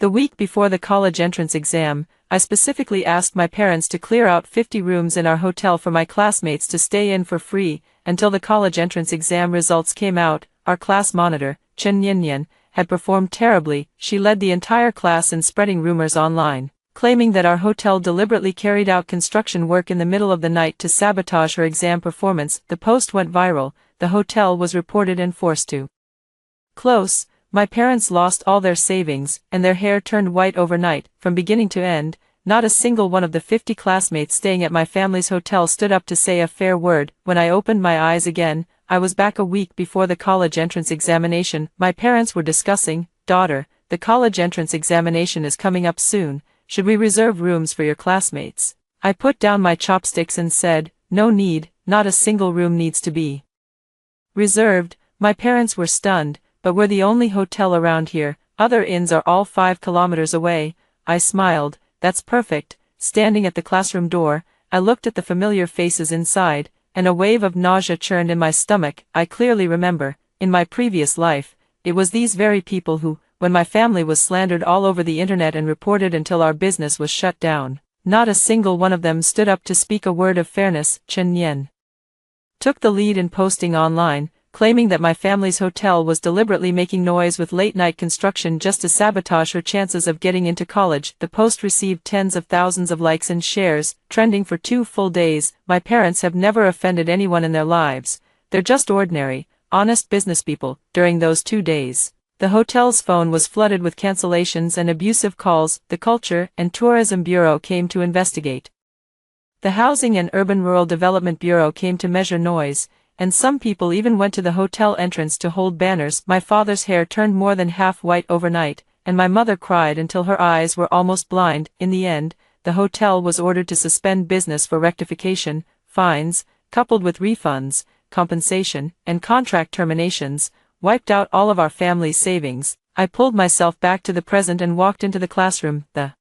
The week before the college entrance exam, I specifically asked my parents to clear out 50 rooms in our hotel for my classmates to stay in for free, until the college entrance exam results came out. Our class monitor, Chen Yinyan, had performed terribly. She led the entire class in spreading rumors online, claiming that our hotel deliberately carried out construction work in the middle of the night to sabotage her exam performance. The post went viral. The hotel was reported and forced to close. My parents lost all their savings, and their hair turned white overnight. From beginning to end, not a single one of the 50 classmates staying at my family's hotel stood up to say a fair word. When I opened my eyes again, I was back a week before the college entrance examination. My parents were discussing, "Daughter, the college entrance examination is coming up soon. Should we reserve rooms for your classmates?" I put down my chopsticks and said, "No need, not a single room needs to be reserved." My parents were stunned, but we're the only hotel around here. Other inns are all 5 kilometers away. I smiled. That's perfect. Standing at the classroom door, I looked at the familiar faces inside, and a wave of nausea churned in my stomach. I clearly remember, in my previous life, it was these very people who, when my family was slandered all over the internet and reported until our business was shut down, not a single one of them stood up to speak a word of fairness. Chen Yan took the lead in posting online, claiming that my family's hotel was deliberately making noise with late-night construction just to sabotage her chances of getting into college. The post received tens of thousands of likes and shares, trending for 2 full days. My parents have never offended anyone in their lives. They're just ordinary, honest businesspeople. During those 2 days, the hotel's phone was flooded with cancellations and abusive calls. The Culture and Tourism Bureau came to investigate. The Housing and Urban Rural Development Bureau came to measure noise, and some people even went to the hotel entrance to hold banners. My father's hair turned more than half white overnight, and my mother cried until her eyes were almost blind. In the end, the hotel was ordered to suspend business for rectification. Fines, coupled with refunds, compensation, and contract terminations, wiped out all of our family's savings. I pulled myself back to the present and walked into the classroom. The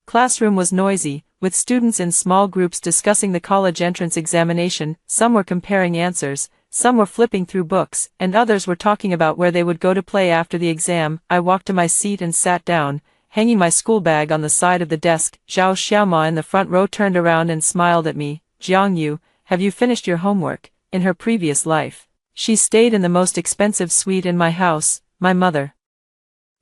classroom was noisy, with students in small groups discussing the college entrance examination. Some were comparing answers, some were flipping through books, and others were talking about where they would go to play after the exam. I walked to my seat and sat down, hanging my school bag on the side of the desk. Zhao Xiaoma in the front row turned around and smiled at me. "Jiang Yu, have you finished your homework?" In her previous life, she stayed in the most expensive suite in my house. My mother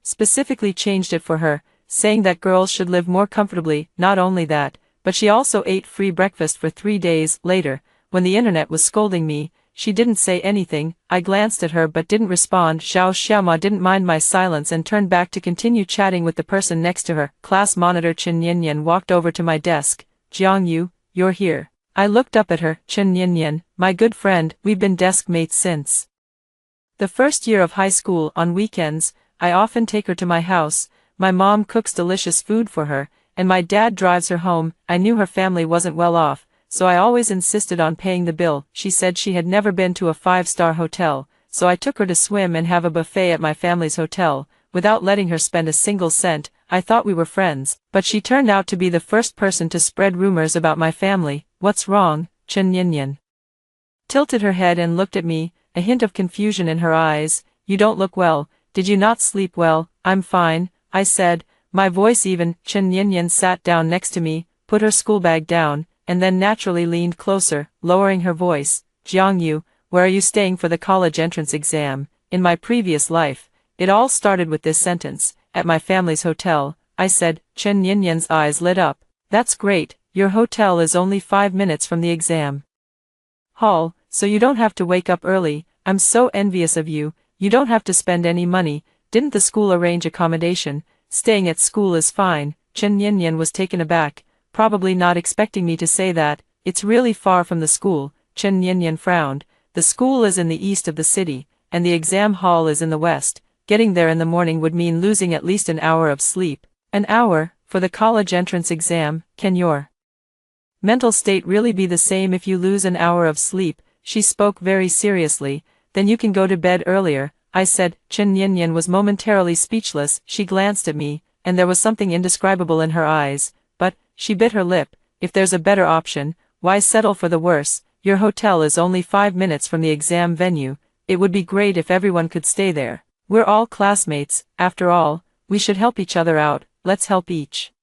specifically changed it for her, saying that girls should live more comfortably. Not only that, but she also ate free breakfast for 3 days. Later, when the internet was scolding me, she didn't say anything. I glanced at her but didn't respond. Zhao Xiaoma didn't mind my silence and turned back to continue chatting with the person next to her. Class monitor Chen Yinyan walked over to my desk. "Jiang Yu, you're here." I looked up at her. "Chen Yinyan, my good friend, we've been desk mates since the first year of high school. On weekends, I often take her to my house. My mom cooks delicious food for her, and my dad drives her home. I knew her family wasn't well off, so I always insisted on paying the bill." She said she had never been to a 5-star hotel, so I took her to swim and have a buffet at my family's hotel, without letting her spend a single cent. I thought we were friends, but she turned out to be the first person to spread rumors about my family. "What's wrong?" Chen Yinyan tilted her head and looked at me, a hint of confusion in her eyes. "You don't look well. Did you not sleep well?" "I'm fine," I said, my voice even. Chen Yinyan sat down next to me, put her school bag down, and then naturally leaned closer, lowering her voice. "Jiang Yu, where are you staying for the college entrance exam?" In my previous life, it all started with this sentence: "At my family's hotel," I said. Chen Yinyan's eyes lit up. "That's great, your hotel is only 5 minutes from the exam hall, so you don't have to wake up early. I'm so envious of you. You don't have to spend any money. Didn't the school arrange accommodation?" "Staying at school is fine." Chen Yinyan was taken aback, probably not expecting me to say that. "It's really far from the school." Chen Yinyan frowned. "The school is in the east of the city, and the exam hall is in the west. Getting there in the morning would mean losing at least an hour of sleep." "An hour? For the college entrance exam? Can your mental state really be the same if you lose an hour of sleep?" She spoke very seriously. "Then you can go to bed earlier," I said. Chen Yinyan was momentarily speechless. She glanced at me, and there was something indescribable in her eyes. "But," she bit her lip, "if there's a better option, why settle for the worse? Your hotel is only 5 minutes from the exam venue. It would be great if everyone could stay there. We're all classmates, after all. We should help each other out, let's help each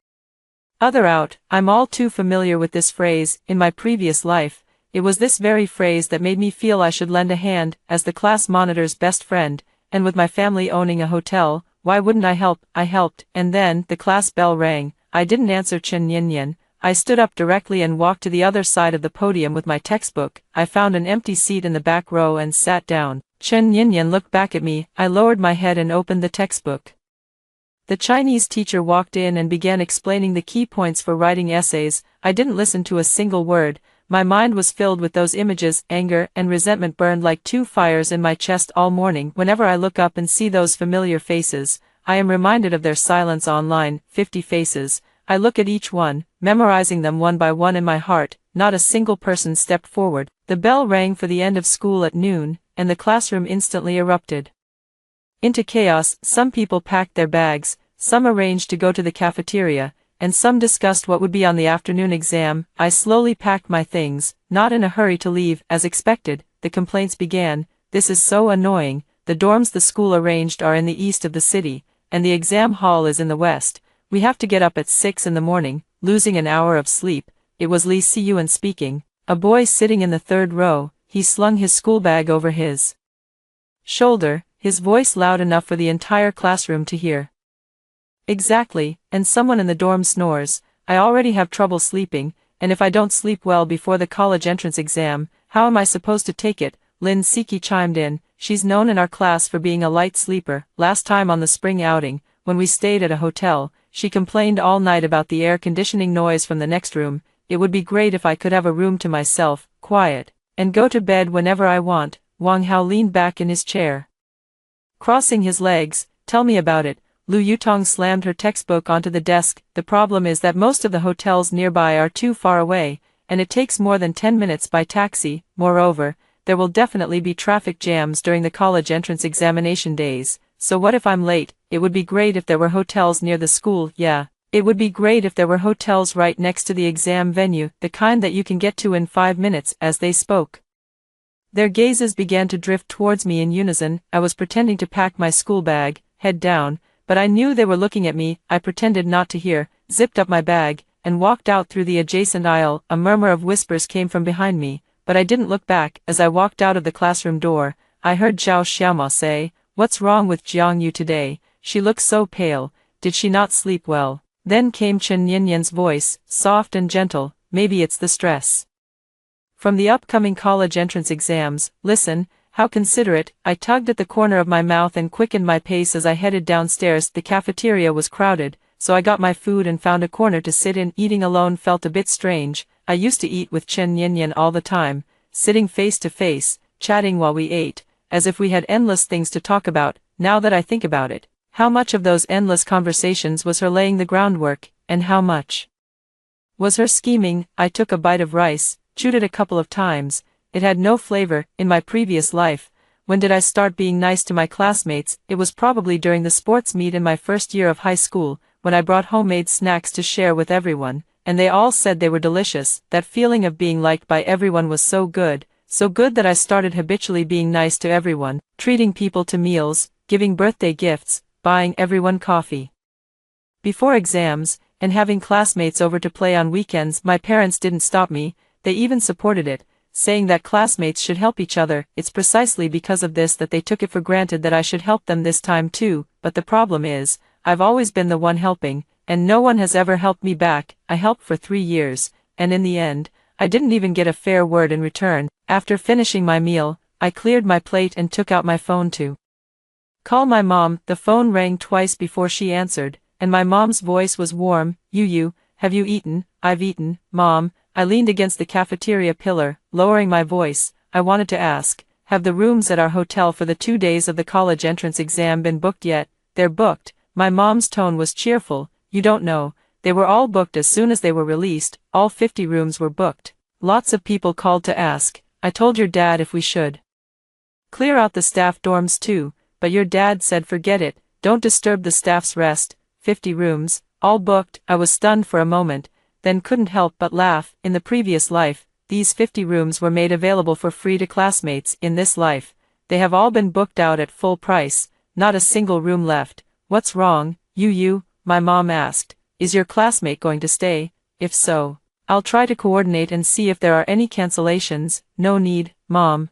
other out. I'm all too familiar with this phrase. In my previous life, it was this very phrase that made me feel I should lend a hand, as the class monitor's best friend, and with my family owning a hotel, why wouldn't I help? I helped, and then, the class bell rang. I didn't answer Chen Yinyan. I stood up directly and walked to the other side of the podium with my textbook. I found an empty seat in the back row and sat down. Chen Yinyan looked back at me. I lowered my head and opened the textbook. The Chinese teacher walked in and began explaining the key points for writing essays. I didn't listen to a single word. My mind was filled with those images. Anger and resentment burned like two fires in my chest all morning. Whenever I look up and see those familiar faces, I am reminded of their silence online. 50 faces. I look at each one, memorizing them one by one in my heart. Not a single person stepped forward. The bell rang for the end of school at noon, and the classroom instantly erupted into chaos. Some people packed their bags, some arranged to go to the cafeteria, and some discussed what would be on the afternoon exam. I slowly packed my things, not in a hurry to leave. As expected, the complaints began. This is so annoying. The dorms the school arranged are in the east of the city, and the exam hall is in the west. We have to get up at 6 in the morning, losing an hour of sleep. It was Li Siyuan speaking, a boy sitting in the third row. He slung his school bag over his shoulder, his voice loud enough for the entire classroom to hear. Exactly, and someone in the dorm snores. I already have trouble sleeping, and if I don't sleep well before the college entrance exam, how am I supposed to take it? Lin Siki chimed in. She's known in our class for being a light sleeper. Last time on the spring outing, when we stayed at a hotel, she complained all night about the air conditioning noise from the next room. It would be great if I could have a room to myself, quiet, and go to bed whenever I want. Wang Hao leaned back in his chair, crossing his legs. Tell me about it. Lu Yutong slammed her textbook onto the desk. The problem is that most of the hotels nearby are too far away, and it takes more than 10 minutes by taxi. Moreover, there will definitely be traffic jams during the college entrance examination days. So what if I'm late? It would be great if there were hotels near the school. Yeah, it would be great if there were hotels right next to the exam venue, the kind that you can get to in 5 minutes. As they spoke, their gazes began to drift towards me in unison. I was pretending to pack my school bag, head down, but I knew they were looking at me. I pretended not to hear, zipped up my bag, and walked out through the adjacent aisle. A murmur of whispers came from behind me, but I didn't look back. As I walked out of the classroom door, I heard Zhao Xiaoma say, "What's wrong with Jiang Yu today? She looks so pale. Did she not sleep well?" Then came Chen Yinyan's voice, soft and gentle. "Maybe it's the stress from the upcoming college entrance exams." Listen, how considerate. I tugged at the corner of my mouth and quickened my pace as I headed downstairs. The cafeteria was crowded, so I got my food and found a corner to sit in. Eating alone felt a bit strange. I used to eat with Chen Yinyan all the time, sitting face to face, chatting while we ate, as if we had endless things to talk about. Now that I think about it, how much of those endless conversations was her laying the groundwork, and how much was her scheming? I took a bite of rice, chewed it a couple of times. It had no flavor. In my previous life, when did I start being nice to my classmates? It was probably during the sports meet in my first year of high school, when I brought homemade snacks to share with everyone, and they all said they were delicious. That feeling of being liked by everyone was so good that I started habitually being nice to everyone, treating people to meals, giving birthday gifts, buying everyone coffee before exams, and having classmates over to play on weekends. My parents didn't stop me, they even supported it, saying that classmates should help each other. It's precisely because of this that they took it for granted that I should help them this time too. But the problem is, I've always been the one helping, and no one has ever helped me back. I helped for 3 years, and in the end, I didn't even get a fair word in return. After finishing my meal, I cleared my plate and took out my phone to call my mom. The phone rang twice before she answered, and my mom's voice was warm. "You, have you eaten?" "I've eaten, Mom." I leaned against the cafeteria pillar, lowering my voice. I wanted to ask, have the rooms at our hotel for the 2 days of the college entrance exam been booked yet? "They're booked." My mom's tone was cheerful. "You don't know, they were all booked as soon as they were released. All 50 rooms were booked." Lots of people called to ask. I told your dad if we should clear out the staff dorms too, but your dad said forget it, don't disturb the staff's rest. 50 rooms, all booked. I was stunned for a moment, then couldn't help but laugh. In the previous life, these 50 rooms were made available for free to classmates. In this life, they have all been booked out at full price, not a single room left. What's wrong? My mom asked. Is your classmate going to stay? If so, I'll try to coordinate and see if there are any cancellations. No need, Mom.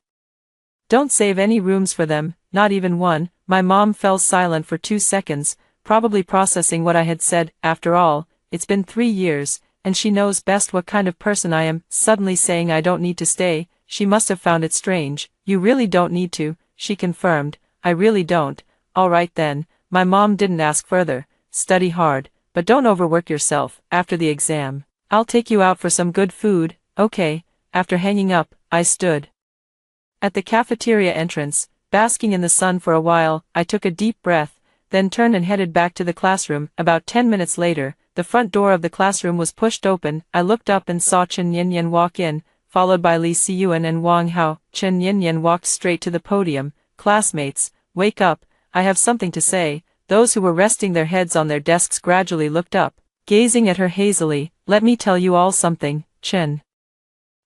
Don't save any rooms for them, not even one. My mom fell silent for 2 seconds, probably processing what I had said. After all, it's been 3 years, and she knows best what kind of person I am. Suddenly saying I don't need to stay, she must have found it strange. You really don't need to, she confirmed. I really don't. All right then. My mom didn't ask further. Study hard, but don't overwork yourself. After the exam, I'll take you out for some good food. Okay. After hanging up, I stood at the cafeteria entrance, basking in the sun for a while. I took a deep breath, then turned and headed back to the classroom. About 10 minutes later, the front door of the classroom was pushed open. I looked up and saw Chen Yinyan walk in, followed by Li Siyuan and Wang Hao. Chen Yinyan walked straight to the podium. Classmates, wake up, I have something to say. Those who were resting their heads on their desks gradually looked up, gazing at her hazily. Let me tell you all something. Chen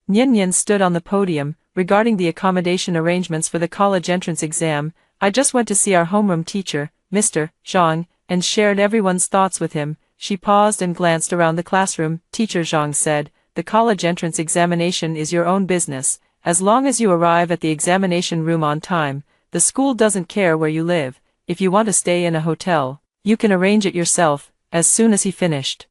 Yinyan stood on the podium, regarding the accommodation arrangements for the college entrance exam. I just went to see our homeroom teacher, Mr. Zhang, and shared everyone's thoughts with him. She paused and glanced around the classroom. Teacher Zhang said, the college entrance examination is your own business. As long as you arrive at the examination room on time, the school doesn't care where you live. If you want to stay in a hotel, you can arrange it yourself. As soon as he finished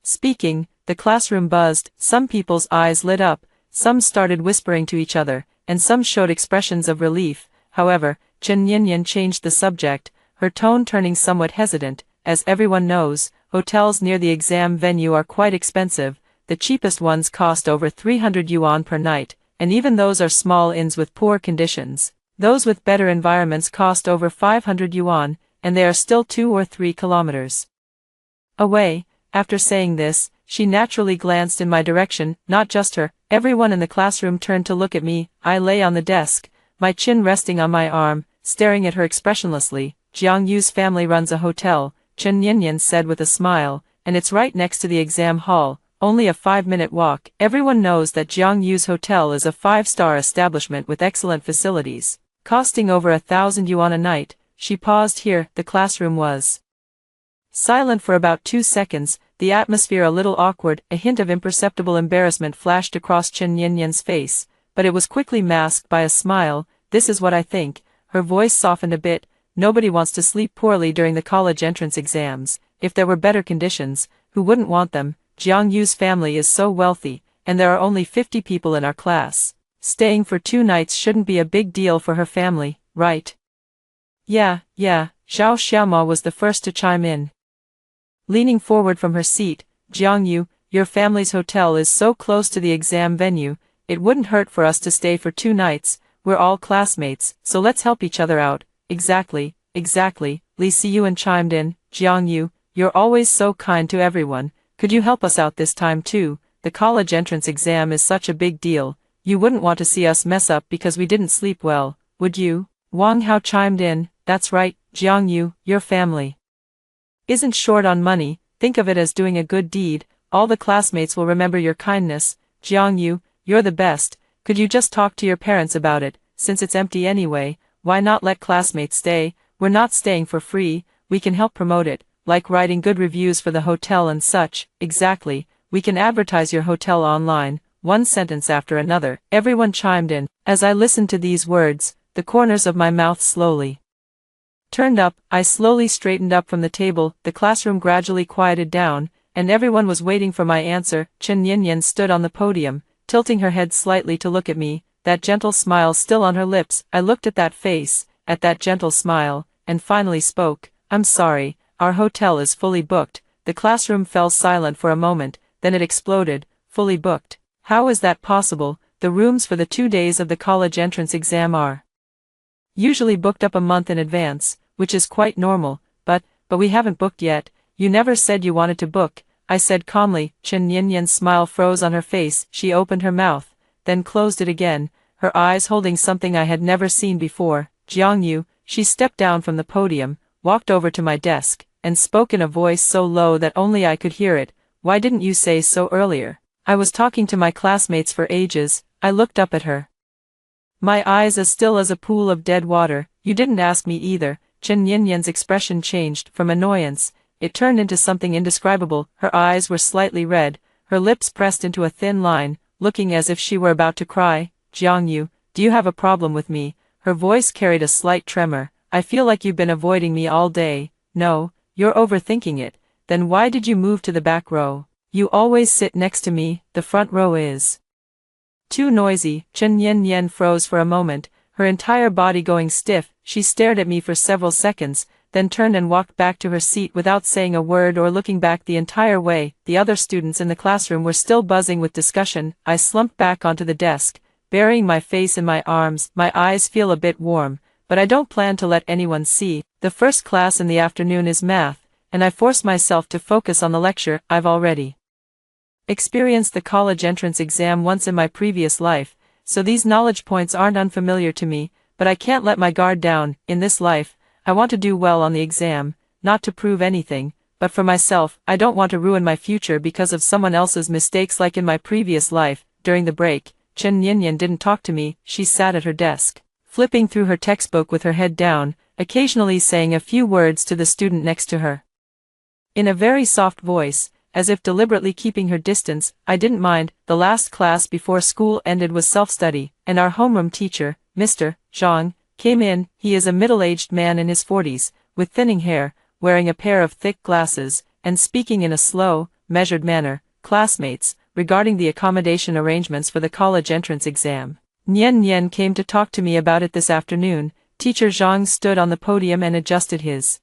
speaking, the classroom buzzed. Some people's eyes lit up, some started whispering to each other, and some showed expressions of relief. However, Chen Yinyan changed the subject, her tone turning somewhat hesitant. As everyone knows, hotels near the exam venue are quite expensive. The cheapest ones cost over 300 yuan per night, and even those are small inns with poor conditions. Those with better environments cost over 500 yuan, and they are still 2 or 3 kilometers away. After saying this, she naturally glanced in my direction. Not just her, everyone in the classroom turned to look at me. I lay on the desk, my chin resting on my arm, staring at her expressionlessly. Jiang Yu's family runs a hotel, Chen Yinyan said with a smile, and it's right next to the exam hall, only a 5-minute walk. Everyone knows that Jiang Yu's hotel is a 5-star establishment with excellent facilities, costing over 1,000 yuan a night. She paused here. The classroom was silent for about 2 seconds, the atmosphere a little awkward. A hint of imperceptible embarrassment flashed across Chen Yinyan's face, but it was quickly masked by a smile. This is what I think. Her voice softened a bit. Nobody wants to sleep poorly during the college entrance exams. If there were better conditions, who wouldn't want them? Jiang Yu's family is so wealthy, and there are only 50 people in our class. Staying for 2 nights shouldn't be a big deal for her family, right? Yeah, Zhao Xiaoma was the first to chime in. Leaning forward from her seat, Jiang Yu, your family's hotel is so close to the exam venue, it wouldn't hurt for us to stay for 2 nights. We're all classmates, so let's help each other out. Exactly. Li Siyuan chimed in. Jiang Yu, you're always so kind to everyone. Could you help us out this time too? The college entrance exam is such a big deal. You wouldn't want to see us mess up because we didn't sleep well, would you? Wang Hao chimed in. That's right, Jiang Yu, your family isn't short on money. Think of it as doing a good deed. All the classmates will remember your kindness. Jiang Yu, you're the best. Could you just talk to your parents about it? Since it's empty anyway, why not let classmates stay? We're not staying for free. We can help promote it, like writing good reviews for the hotel and such. Exactly. We can advertise your hotel online. One sentence after another, everyone chimed in. As I listened to these words, the corners of my mouth slowly turned up. I slowly straightened up from the table. The classroom gradually quieted down, and everyone was waiting for my answer. Chen Yinyan stood on the podium, tilting her head slightly to look at me, that gentle smile still on her lips. I looked at that face, at that gentle smile, and finally spoke. I'm sorry, our hotel is fully booked. The classroom fell silent for a moment, then it exploded. Fully booked? How is that possible? The rooms for the 2 days of the college entrance exam are usually booked up a month in advance, which is quite normal, but we haven't booked yet. You never said you wanted to book, I said calmly. Chen Yinyan's smile froze on her face. She opened her mouth, then closed it again, her eyes holding something I had never seen before. Jiang Yu, she stepped down from the podium, walked over to my desk, and spoke in a voice so low that only I could hear it. Why didn't you say so earlier? I was talking to my classmates for ages. I looked up at her, my eyes as still as a pool of dead water. You didn't ask me either. Chen Yinyan's expression changed. From annoyance, it turned into something indescribable. Her eyes were slightly red, her lips pressed into a thin line, looking as if she were about to cry. Jiangyu, do you have a problem with me? Her voice carried a slight tremor. I feel like you've been avoiding me all day. No, you're overthinking it. Then why did you move to the back row? You always sit next to me, the front row is too noisy. Chen Yinyan froze for a moment, her entire body going stiff. She stared at me for several seconds, then turned and walked back to her seat without saying a word or looking back the entire way. The other students in the classroom were still buzzing with discussion. I slumped back onto the desk, burying my face in my arms. My eyes feel a bit warm, but I don't plan to let anyone see. The first class in the afternoon is math, and I force myself to focus on the lecture. I've already experienced the college entrance exam once in my previous life, so these knowledge points aren't unfamiliar to me, but I can't let my guard down. In this life, I want to do well on the exam, not to prove anything, but for myself. I don't want to ruin my future because of someone else's mistakes like in my previous life. During the break, Chen Yinyan didn't talk to me. She sat at her desk, flipping through her textbook with her head down, occasionally saying a few words to the student next to her. In a very soft voice, as if deliberately keeping her distance. I didn't mind. The last class before school ended was self-study, and our homeroom teacher, Mr. Zhang, came in. He is a middle-aged man in his 40s, with thinning hair, wearing a pair of thick glasses, and speaking in a slow, measured manner. Classmates, regarding the accommodation arrangements for the college entrance exam. Nian Nian came to talk to me about it this afternoon. Teacher Zhang stood on the podium and adjusted his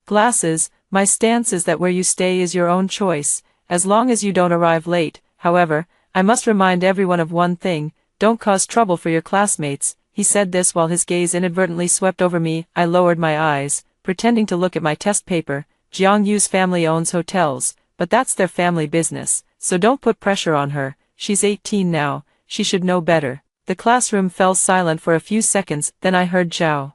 glasses. My stance is that where you stay is your own choice, as long as you don't arrive late. However, I must remind everyone of one thing: don't cause trouble for your classmates. He said this while his gaze inadvertently swept over me. I lowered my eyes, pretending to look at my test paper. Jiangyu's family owns hotels, but that's their family business, so don't put pressure on her. She's 18 now, she should know better. The classroom fell silent for a few seconds, then I heard Zhao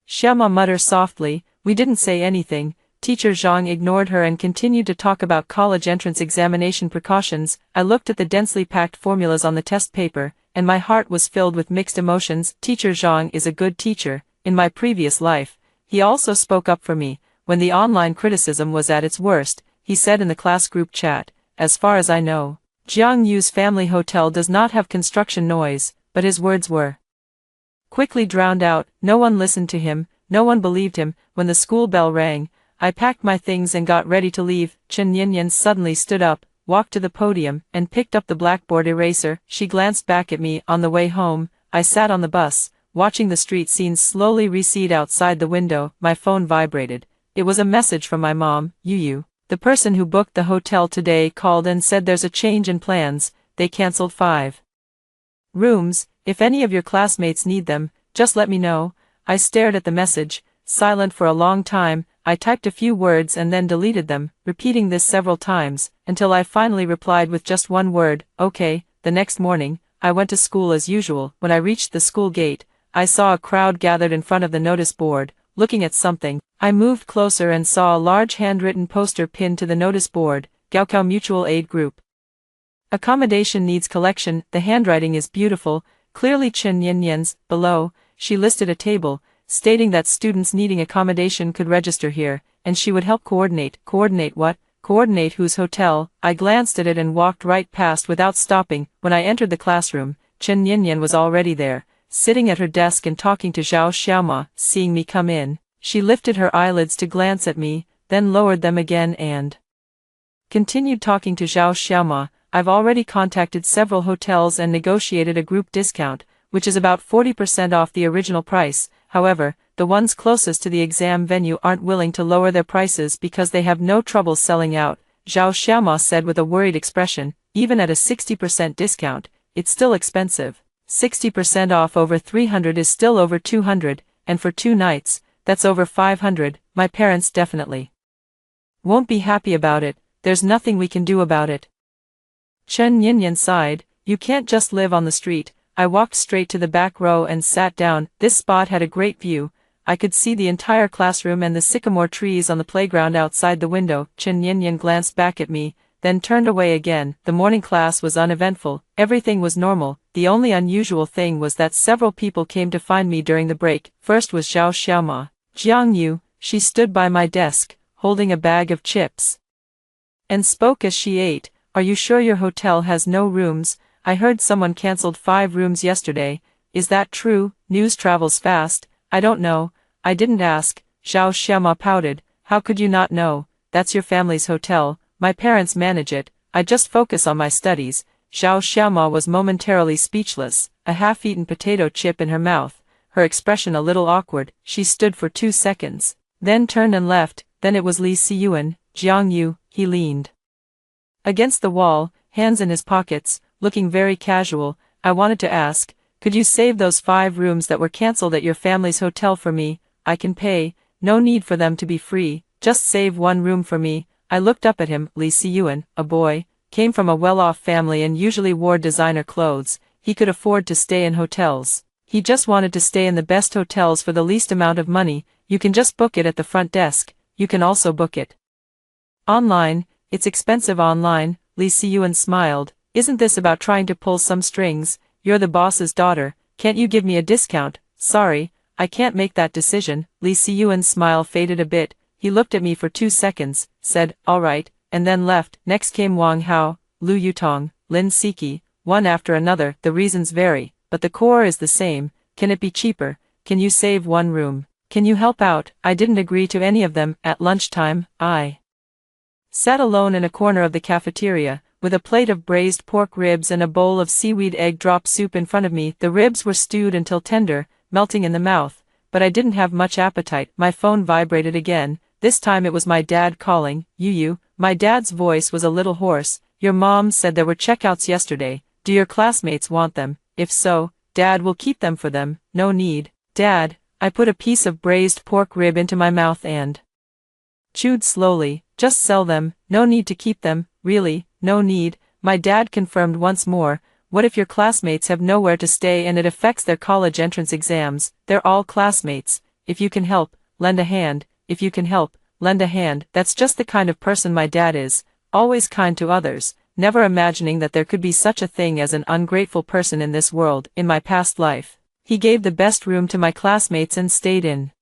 Xiaoma mutter softly, "We didn't say anything." Teacher Zhang ignored her and continued to talk about college entrance examination precautions. I looked at the densely packed formulas on the test paper, and my heart was filled with mixed emotions. Teacher Zhang is a good teacher. In my previous life, he also spoke up for me when the online criticism was at its worst. He said in the class group chat, "As far as I know, Jiang Yu's family hotel does not have construction noise," but his words were quickly drowned out. No one listened to him, no one believed him. When the school bell rang, I packed my things and got ready to leave. Chen Yinyan suddenly stood up, walked to the podium, and picked up the blackboard eraser. She glanced back at me. On the way home, I sat on the bus, watching the street scenes slowly recede outside the window. My phone vibrated. It was a message from my mom. Yu, the person who booked the hotel today, called and said there's a change in plans. They canceled 5 rooms. If any of your classmates need them, just let me know. I stared at the message, silent for a long time. I typed a few words and then deleted them, repeating this several times, until I finally replied with just one word, "Okay." The next morning, I went to school as usual. When I reached the school gate, I saw a crowd gathered in front of the notice board, looking at something. I moved closer and saw a large handwritten poster pinned to the notice board, Gaokao Mutual Aid Group. Accommodation needs collection. The handwriting is beautiful, clearly Chen Yinyan's. Below, she listed a table, stating that students needing accommodation could register here, and she would help coordinate. Coordinate what? Coordinate whose hotel? I glanced at it and walked right past without stopping. When I entered the classroom, Chen Yinyan was already there, sitting at her desk and talking to Zhao Xiaoma. Seeing me come in, she lifted her eyelids to glance at me, then lowered them again and continued talking to Zhao Xiaoma. I've already contacted several hotels and negotiated a group discount, which is about 40% off the original price. However, the ones closest to the exam venue aren't willing to lower their prices because they have no trouble selling out, Zhao Xiaoma said with a worried expression. Even at a 60% discount, it's still expensive. 60% off over 300 is still over 200, and for 2 nights, that's over 500. My parents definitely won't be happy about it. There's nothing we can do about it. Chen Yinyan sighed. You can't just live on the street. I walked straight to the back row and sat down. This spot had a great view. I could see the entire classroom and the sycamore trees on the playground outside the window. Chen Yinyan glanced back at me, then turned away again. The morning class was uneventful. Everything was normal. The only unusual thing was that several people came to find me during the break. First was Zhao Xiaoma. Jiang Yu, she stood by my desk, holding a bag of chips, and spoke as she ate. Are you sure your hotel has no rooms? I heard someone cancelled 5 rooms yesterday. Is that true? News travels fast. I don't know. I didn't ask. Zhao Xiaoma pouted. How could you not know? That's your family's hotel. My parents manage it. I just focus on my studies. Zhao Xiaoma was momentarily speechless, a half-eaten potato chip in her mouth, her expression a little awkward. She stood for 2 seconds, then turned and left. Then it was Li Siyuan. Jiang Yu, he leaned against the wall, hands in his pockets, looking very casual. I wanted to ask, could you save those 5 rooms that were cancelled at your family's hotel for me? I can pay, no need for them to be free, just save 1 room for me. I looked up at him. Li Siyuan, a boy, came from a well-off family and usually wore designer clothes. He could afford to stay in hotels. He just wanted to stay in the best hotels for the least amount of money. You can just book it at the front desk. You can also book it online. It's expensive online. Li Siyuan smiled. Isn't this about trying to pull some strings? You're the boss's daughter. Can't you give me a discount? Sorry, I can't make that decision. Li Siyuan's smile faded a bit. He looked at me for 2 seconds, said, all right, and then left. Next came Wang Hao, Lu Yutong, Lin Siki, one after another. The reasons vary, but the core is the same. Can it be cheaper? Can you save 1 room? Can you help out? I didn't agree to any of them. At lunchtime, I sat alone in a corner of the cafeteria, with a plate of braised pork ribs and a bowl of seaweed egg drop soup in front of me. The ribs were stewed until tender, melting in the mouth, but I didn't have much appetite. My phone vibrated again. This time it was my dad calling. Yu. My dad's voice was a little hoarse. Your mom said there were checkouts yesterday. Do your classmates want them? If so, Dad will keep them for them. No need. Dad, I put a piece of braised pork rib into my mouth and chewed slowly. Just sell them. No need to keep them. Really, no need. My dad confirmed once more. What if your classmates have nowhere to stay and it affects their college entrance exams? They're all classmates. If you can help, lend a hand. If you can help, lend a hand. That's just the kind of person my dad is. Always kind to others, never imagining that there could be such a thing as an ungrateful person in this world. In my past life, he gave the best room to my classmates and stayed in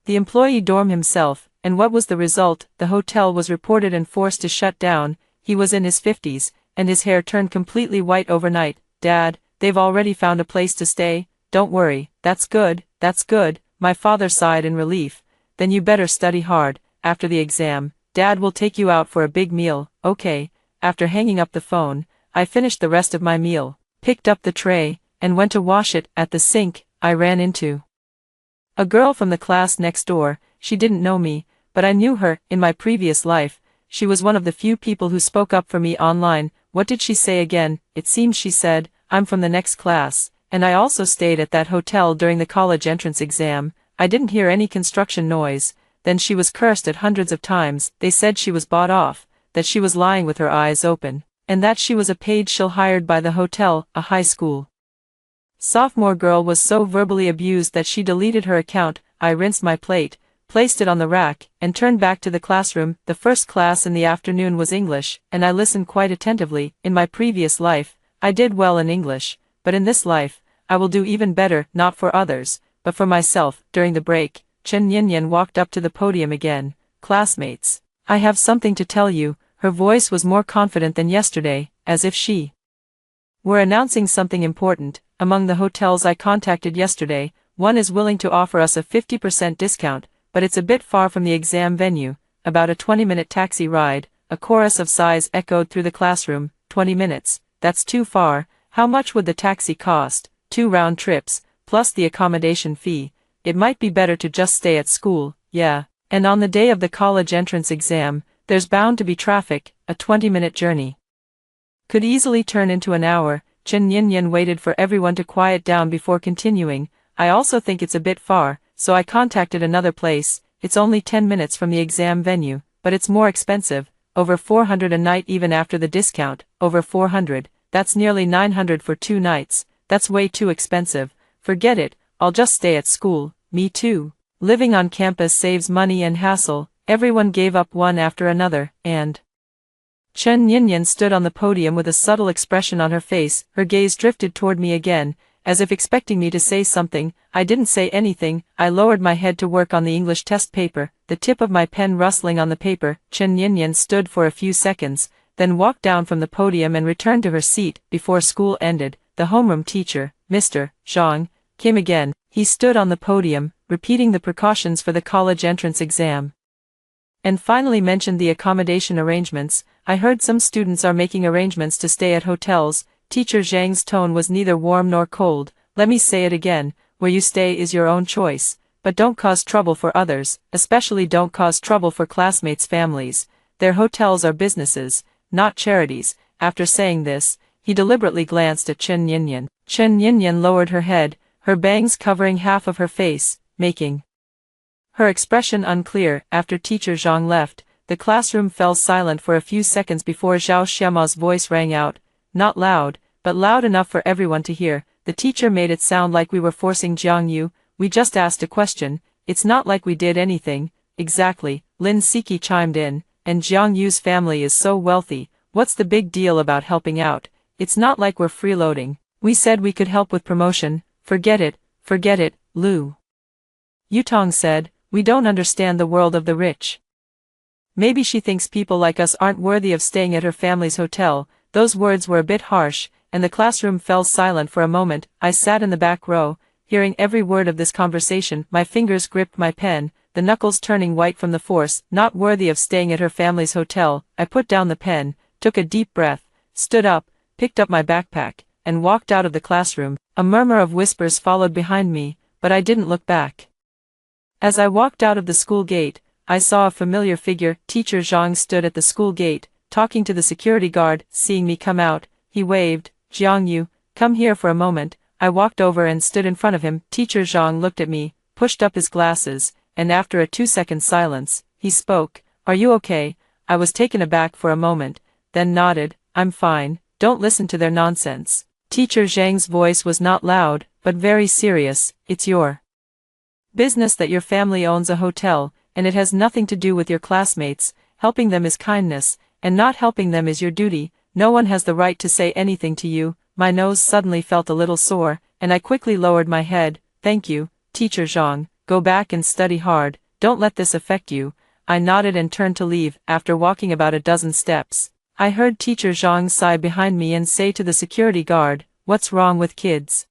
the employee dorm himself. And what was the result? The hotel was reported and forced to shut down. He was in his 50s, and his hair turned completely white overnight. Dad, they've already found a place to stay. Don't worry. That's good, that's good. My father sighed in relief. Then you better study hard. After the exam, Dad will take you out for a big meal. Okay. After hanging up the phone, I finished the rest of my meal, picked up the tray, and went to wash it. At the sink, I ran into a girl from the class next door. She didn't know me, but I knew her. In my previous life, she was one of the few people who spoke up for me online. What did she say again? It seems she said, I'm from the next class, and I also stayed at that hotel during the college entrance exam. I didn't hear any construction noise. Then she was cursed at hundreds of times. They said she was bought off, that she was lying with her eyes open, and that she was a paid shill hired by the hotel. A high school sophomore girl was so verbally abused that she deleted her account. I rinsed my plate, placed it on the rack, and turned back to the classroom. The first class in the afternoon was English, and I listened quite attentively. In my previous life, I did well in English, but in this life, I will do even better, not for others, but for myself. During the break, Chen Yinyan walked up to the podium again. Classmates, I have something to tell you. Her voice was more confident than yesterday, as if she were announcing something important. Among the hotels I contacted yesterday, one is willing to offer us a 50% discount, but it's a bit far from the exam venue, about a 20-minute taxi ride. A chorus of sighs echoed through the classroom. 20 minutes, that's too far. How much would the taxi cost? 2 round trips, plus the accommodation fee. It might be better to just stay at school. Yeah, and on the day of the college entrance exam, there's bound to be traffic. A 20-minute journey could easily turn into an hour. Chen Yinyan waited for everyone to quiet down before continuing. I also think it's a bit far, so I contacted another place. It's only 10 minutes from the exam venue, but it's more expensive. Over 400 a night even after the discount. Over 400, that's nearly 900 for 2 nights. That's way too expensive. Forget it, I'll just stay at school. Me too. Living on campus saves money and hassle. Everyone gave up one after another, and Chen Yinyan stood on the podium with a subtle expression on her face. Her gaze drifted toward me again, as if expecting me to say something. I didn't say anything. I lowered my head to work on the English test paper, the tip of my pen rustling on the paper. Chen Yinyan stood for a few seconds, then walked down from the podium and returned to her seat. Before school ended, the homeroom teacher, Mr. Zhang, came again. He stood on the podium, repeating the precautions for the college entrance exam, and finally mentioned the accommodation arrangements. I heard some students are making arrangements to stay at hotels. Teacher Zhang's tone was neither warm nor cold. Let me say it again, where you stay is your own choice, but don't cause trouble for others, especially don't cause trouble for classmates' families. Their hotels are businesses, not charities. After saying this, he deliberately glanced at Chen Yinyan. Chen Yinyan lowered her head, her bangs covering half of her face, making her expression unclear. After Teacher Zhang left, the classroom fell silent for a few seconds before Zhao Xiaoma's voice rang out, not loud, but loud enough for everyone to hear. The teacher made it sound like we were forcing Jiang Yu. We just asked a question. It's not like we did anything. Exactly, Lin Siki chimed in, and Jiang Yu's family is so wealthy. What's the big deal about helping out? It's not like we're freeloading. We said we could help with promotion. Forget it, Lu Yutong said. We don't understand the world of the rich. Maybe she thinks people like us aren't worthy of staying at her family's hotel. Those words were a bit harsh, and the classroom fell silent for a moment. I sat in the back row, hearing every word of this conversation. My fingers gripped my pen, the knuckles turning white from the force. Not worthy of staying at her family's hotel. I put down the pen, took a deep breath, stood up, picked up my backpack, and walked out of the classroom. A murmur of whispers followed behind me, but I didn't look back. As I walked out of the school gate, I saw a familiar figure. Teacher Zhang stood at the school gate, talking to the security guard. Seeing me come out, he waved. Jiang Yu, come here for a moment. I walked over and stood in front of him. Teacher Zhang looked at me, pushed up his glasses, and after a 2-second silence, he spoke. Are you okay? I was taken aback for a moment, then nodded. I'm fine, don't listen to their nonsense. Teacher Zhang's voice was not loud, but very serious. It's your business that your family owns a hotel, and it has nothing to do with your classmates. Helping them is kindness, and not helping them is your duty. No one has the right to say anything to you. My nose suddenly felt a little sore, and I quickly lowered my head. Thank you, Teacher Zhang. Go back and study hard. Don't let this affect you. I nodded and turned to leave. After walking about a dozen steps, I heard Teacher Zhang sigh behind me and say to the security guard, what's wrong with kids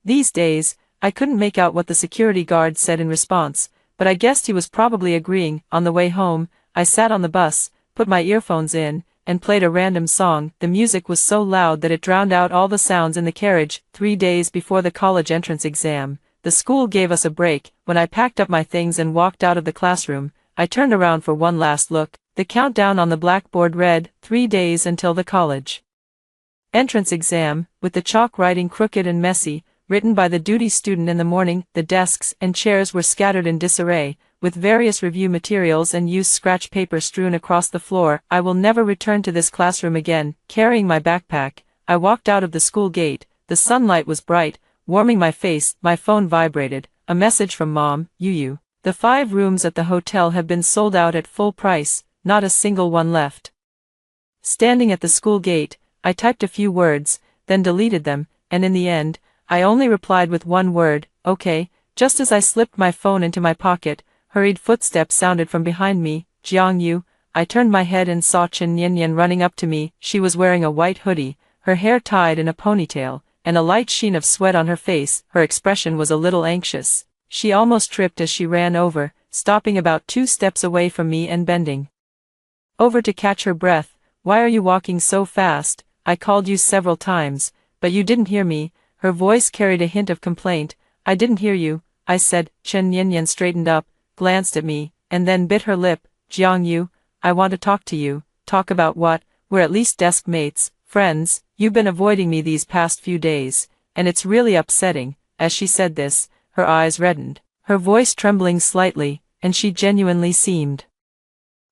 these days? I couldn't make out what the security guard said in response, but I guessed he was probably agreeing. On the way home, I sat on the bus, put my earphones in, and played a random song. The music was so loud that it drowned out all the sounds in the carriage. 3 days before the college entrance exam, the school gave us a break. When I packed up my things and walked out of the classroom, I turned around for one last look. The countdown on the blackboard read, 3 days until the college entrance exam, with the chalk writing crooked and messy, written by the duty student in the morning. The desks and chairs were scattered in disarray, with various review materials and used scratch paper strewn across the floor. I will never return to this classroom again. Carrying my backpack, I walked out of the school gate. The sunlight was bright, warming my face. My phone vibrated. A message from Mom. Yu. The 5 rooms at the hotel have been sold out at full price, not a single one left. Standing at the school gate, I typed a few words, then deleted them, and in the end, I only replied with one word, okay. Just as I slipped my phone into my pocket, hurried footsteps sounded from behind me. Jiang Yu. I turned my head and saw Chen Yinyan running up to me. She was wearing a white hoodie, her hair tied in a ponytail, and a light sheen of sweat on her face. Her expression was a little anxious. She almost tripped as she ran over, stopping about 2 steps away from me and bending over to catch her breath. Why are you walking so fast? I called you several times, but you didn't hear me. Her voice carried a hint of complaint. I didn't hear you, I said. Chen Yinyan straightened up, glanced at me, and then bit her lip. Jiang Yu, I want to talk to you. Talk about what? We're at least desk mates, friends. You've been avoiding me these past few days, and it's really upsetting. As she said this, her eyes reddened, her voice trembling slightly, and she genuinely seemed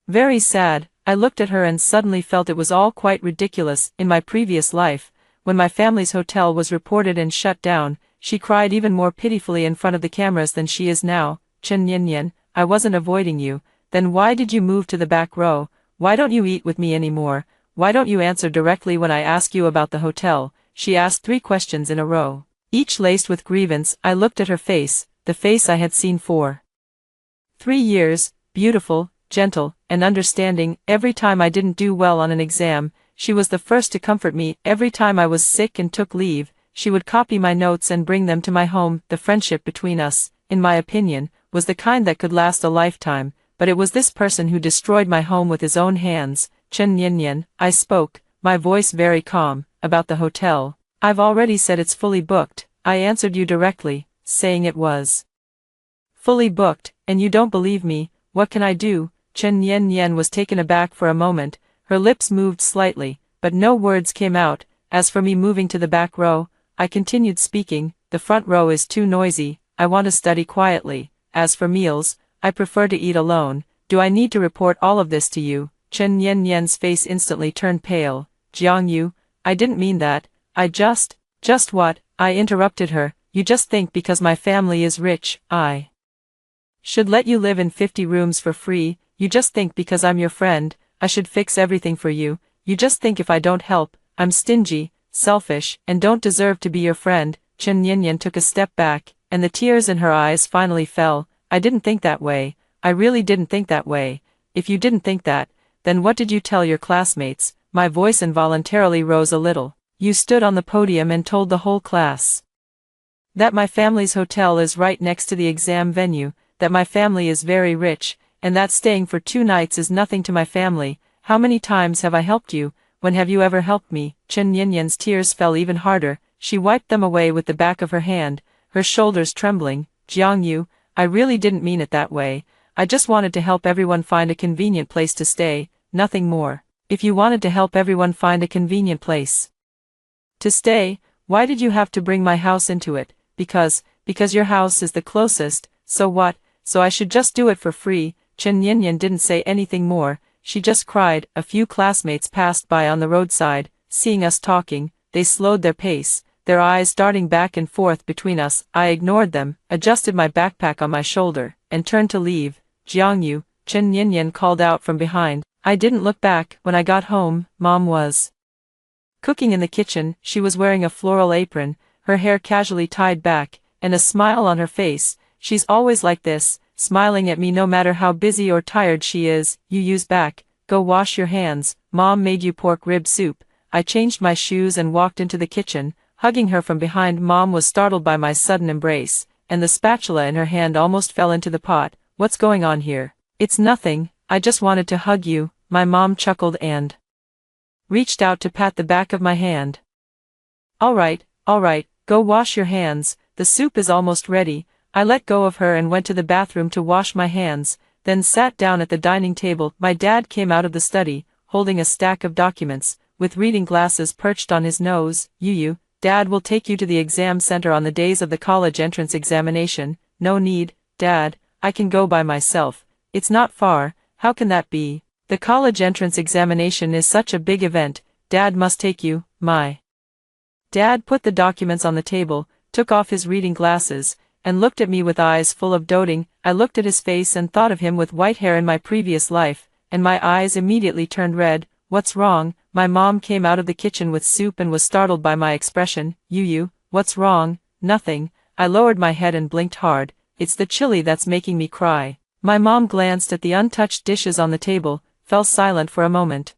very sad. I looked at her and suddenly felt it was all quite ridiculous. In my previous life, when my family's hotel was reported and shut down, she cried even more pitifully in front of the cameras than she is now. Chen Yinyan, I wasn't avoiding you. Then why did you move to the back row? Why don't you eat with me anymore? Why don't you answer directly when I ask you about the hotel? She asked 3 questions in a row. each laced with grievance. I looked at her face, the face I had seen for 3 years, beautiful, gentle, and understanding. Every time I didn't do well on an exam, she was the first to comfort me. Every time I was sick and took leave, she would copy my notes and bring them to my home. The friendship between us, in my opinion, was the kind that could last a lifetime, but it was this person who destroyed my home with his own hands. Chen Yanyan, I spoke, my voice very calm, about the hotel. I've already said it's fully booked. I answered you directly, saying it was fully booked, and you don't believe me. What can I do? Chen Yanyan was taken aback for a moment. Her lips moved slightly, but no words came out. As for me moving to the back row, I continued speaking. The front row is too noisy. I want to study quietly. As for meals, I prefer to eat alone. Do I need to report all of this to you? Chen Yanyan's face instantly turned pale. Jiangyu, I didn't mean that. I just what? I interrupted her. You just think because my family is rich, I should let you live in 50 rooms for free. You just think because I'm your friend, I should fix everything for you. You just think if I don't help, I'm stingy, selfish, and don't deserve to be your friend. Chen Yanyan took a step back, and the tears in her eyes finally fell. I didn't think that way. I really didn't think that way. If you didn't think that, then what did you tell your classmates? My voice involuntarily rose a little. You stood on the podium and told the whole class that my family's hotel is right next to the exam venue, that my family is very rich, and that staying for 2 nights is nothing to my family. How many times have I helped you? When have you ever helped me? Chen Yanyan's tears fell even harder. She wiped them away with the back of her hand, her shoulders trembling. Jiangyu, I really didn't mean it that way. I just wanted to help everyone find a convenient place to stay, nothing more. If you wanted to help everyone find a convenient place to stay, why did you have to bring my house into it? Because your house is the closest. So what? So I should just do it for free. Chen Yanyan didn't say anything more. She just cried. A few classmates passed by on the roadside. Seeing us talking, they slowed their pace, their eyes darting back and forth between us. I ignored them, adjusted my backpack on my shoulder, and turned to leave. Jiangyu, Chen Yanyan called out from behind. I didn't look back. When I got home, Mom was cooking in the kitchen. She was wearing a floral apron, her hair casually tied back, and a smile on her face. She's always like this, smiling at me no matter how busy or tired she is. You use back, go wash your hands. Mom made you pork rib soup. I changed my shoes and walked into the kitchen, hugging her from behind. Mom was startled by my sudden embrace, and the spatula in her hand almost fell into the pot. What's going on here? It's nothing, I just wanted to hug you. My mom chuckled and reached out to pat the back of my hand. All right, go wash your hands, the soup is almost ready. I let go of her and went to the bathroom to wash my hands, then sat down at the dining table. My dad came out of the study, holding a stack of documents, with reading glasses perched on his nose. Dad will take you to the exam center on the days of the college entrance examination. No need, Dad, I can go by myself. It's not far. How can that be? The college entrance examination is such a big event. Dad must take you. My dad put the documents on the table, took off his reading glasses, and looked at me with eyes full of doting. I looked at his face and thought of him with white hair in my previous life, and my eyes immediately turned red. What's wrong? My mom came out of the kitchen with soup and was startled by my expression. What's wrong? Nothing. I lowered my head and blinked hard. It's the chili that's making me cry. My mom glanced at the untouched dishes on the table, fell silent for a moment,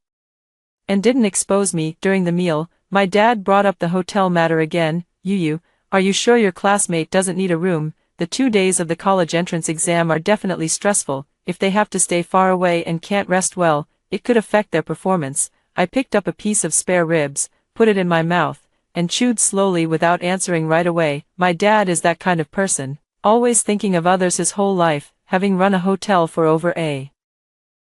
and didn't expose me. During the meal, my dad brought up the hotel matter again. Are you sure your classmate doesn't need a room? The 2 days of the college entrance exam are definitely stressful. If they have to stay far away and can't rest well, it could affect their performance. I picked up a piece of spare ribs, put it in my mouth, and chewed slowly without answering right away. My dad is that kind of person, always thinking of others his whole life. Having run a hotel for over a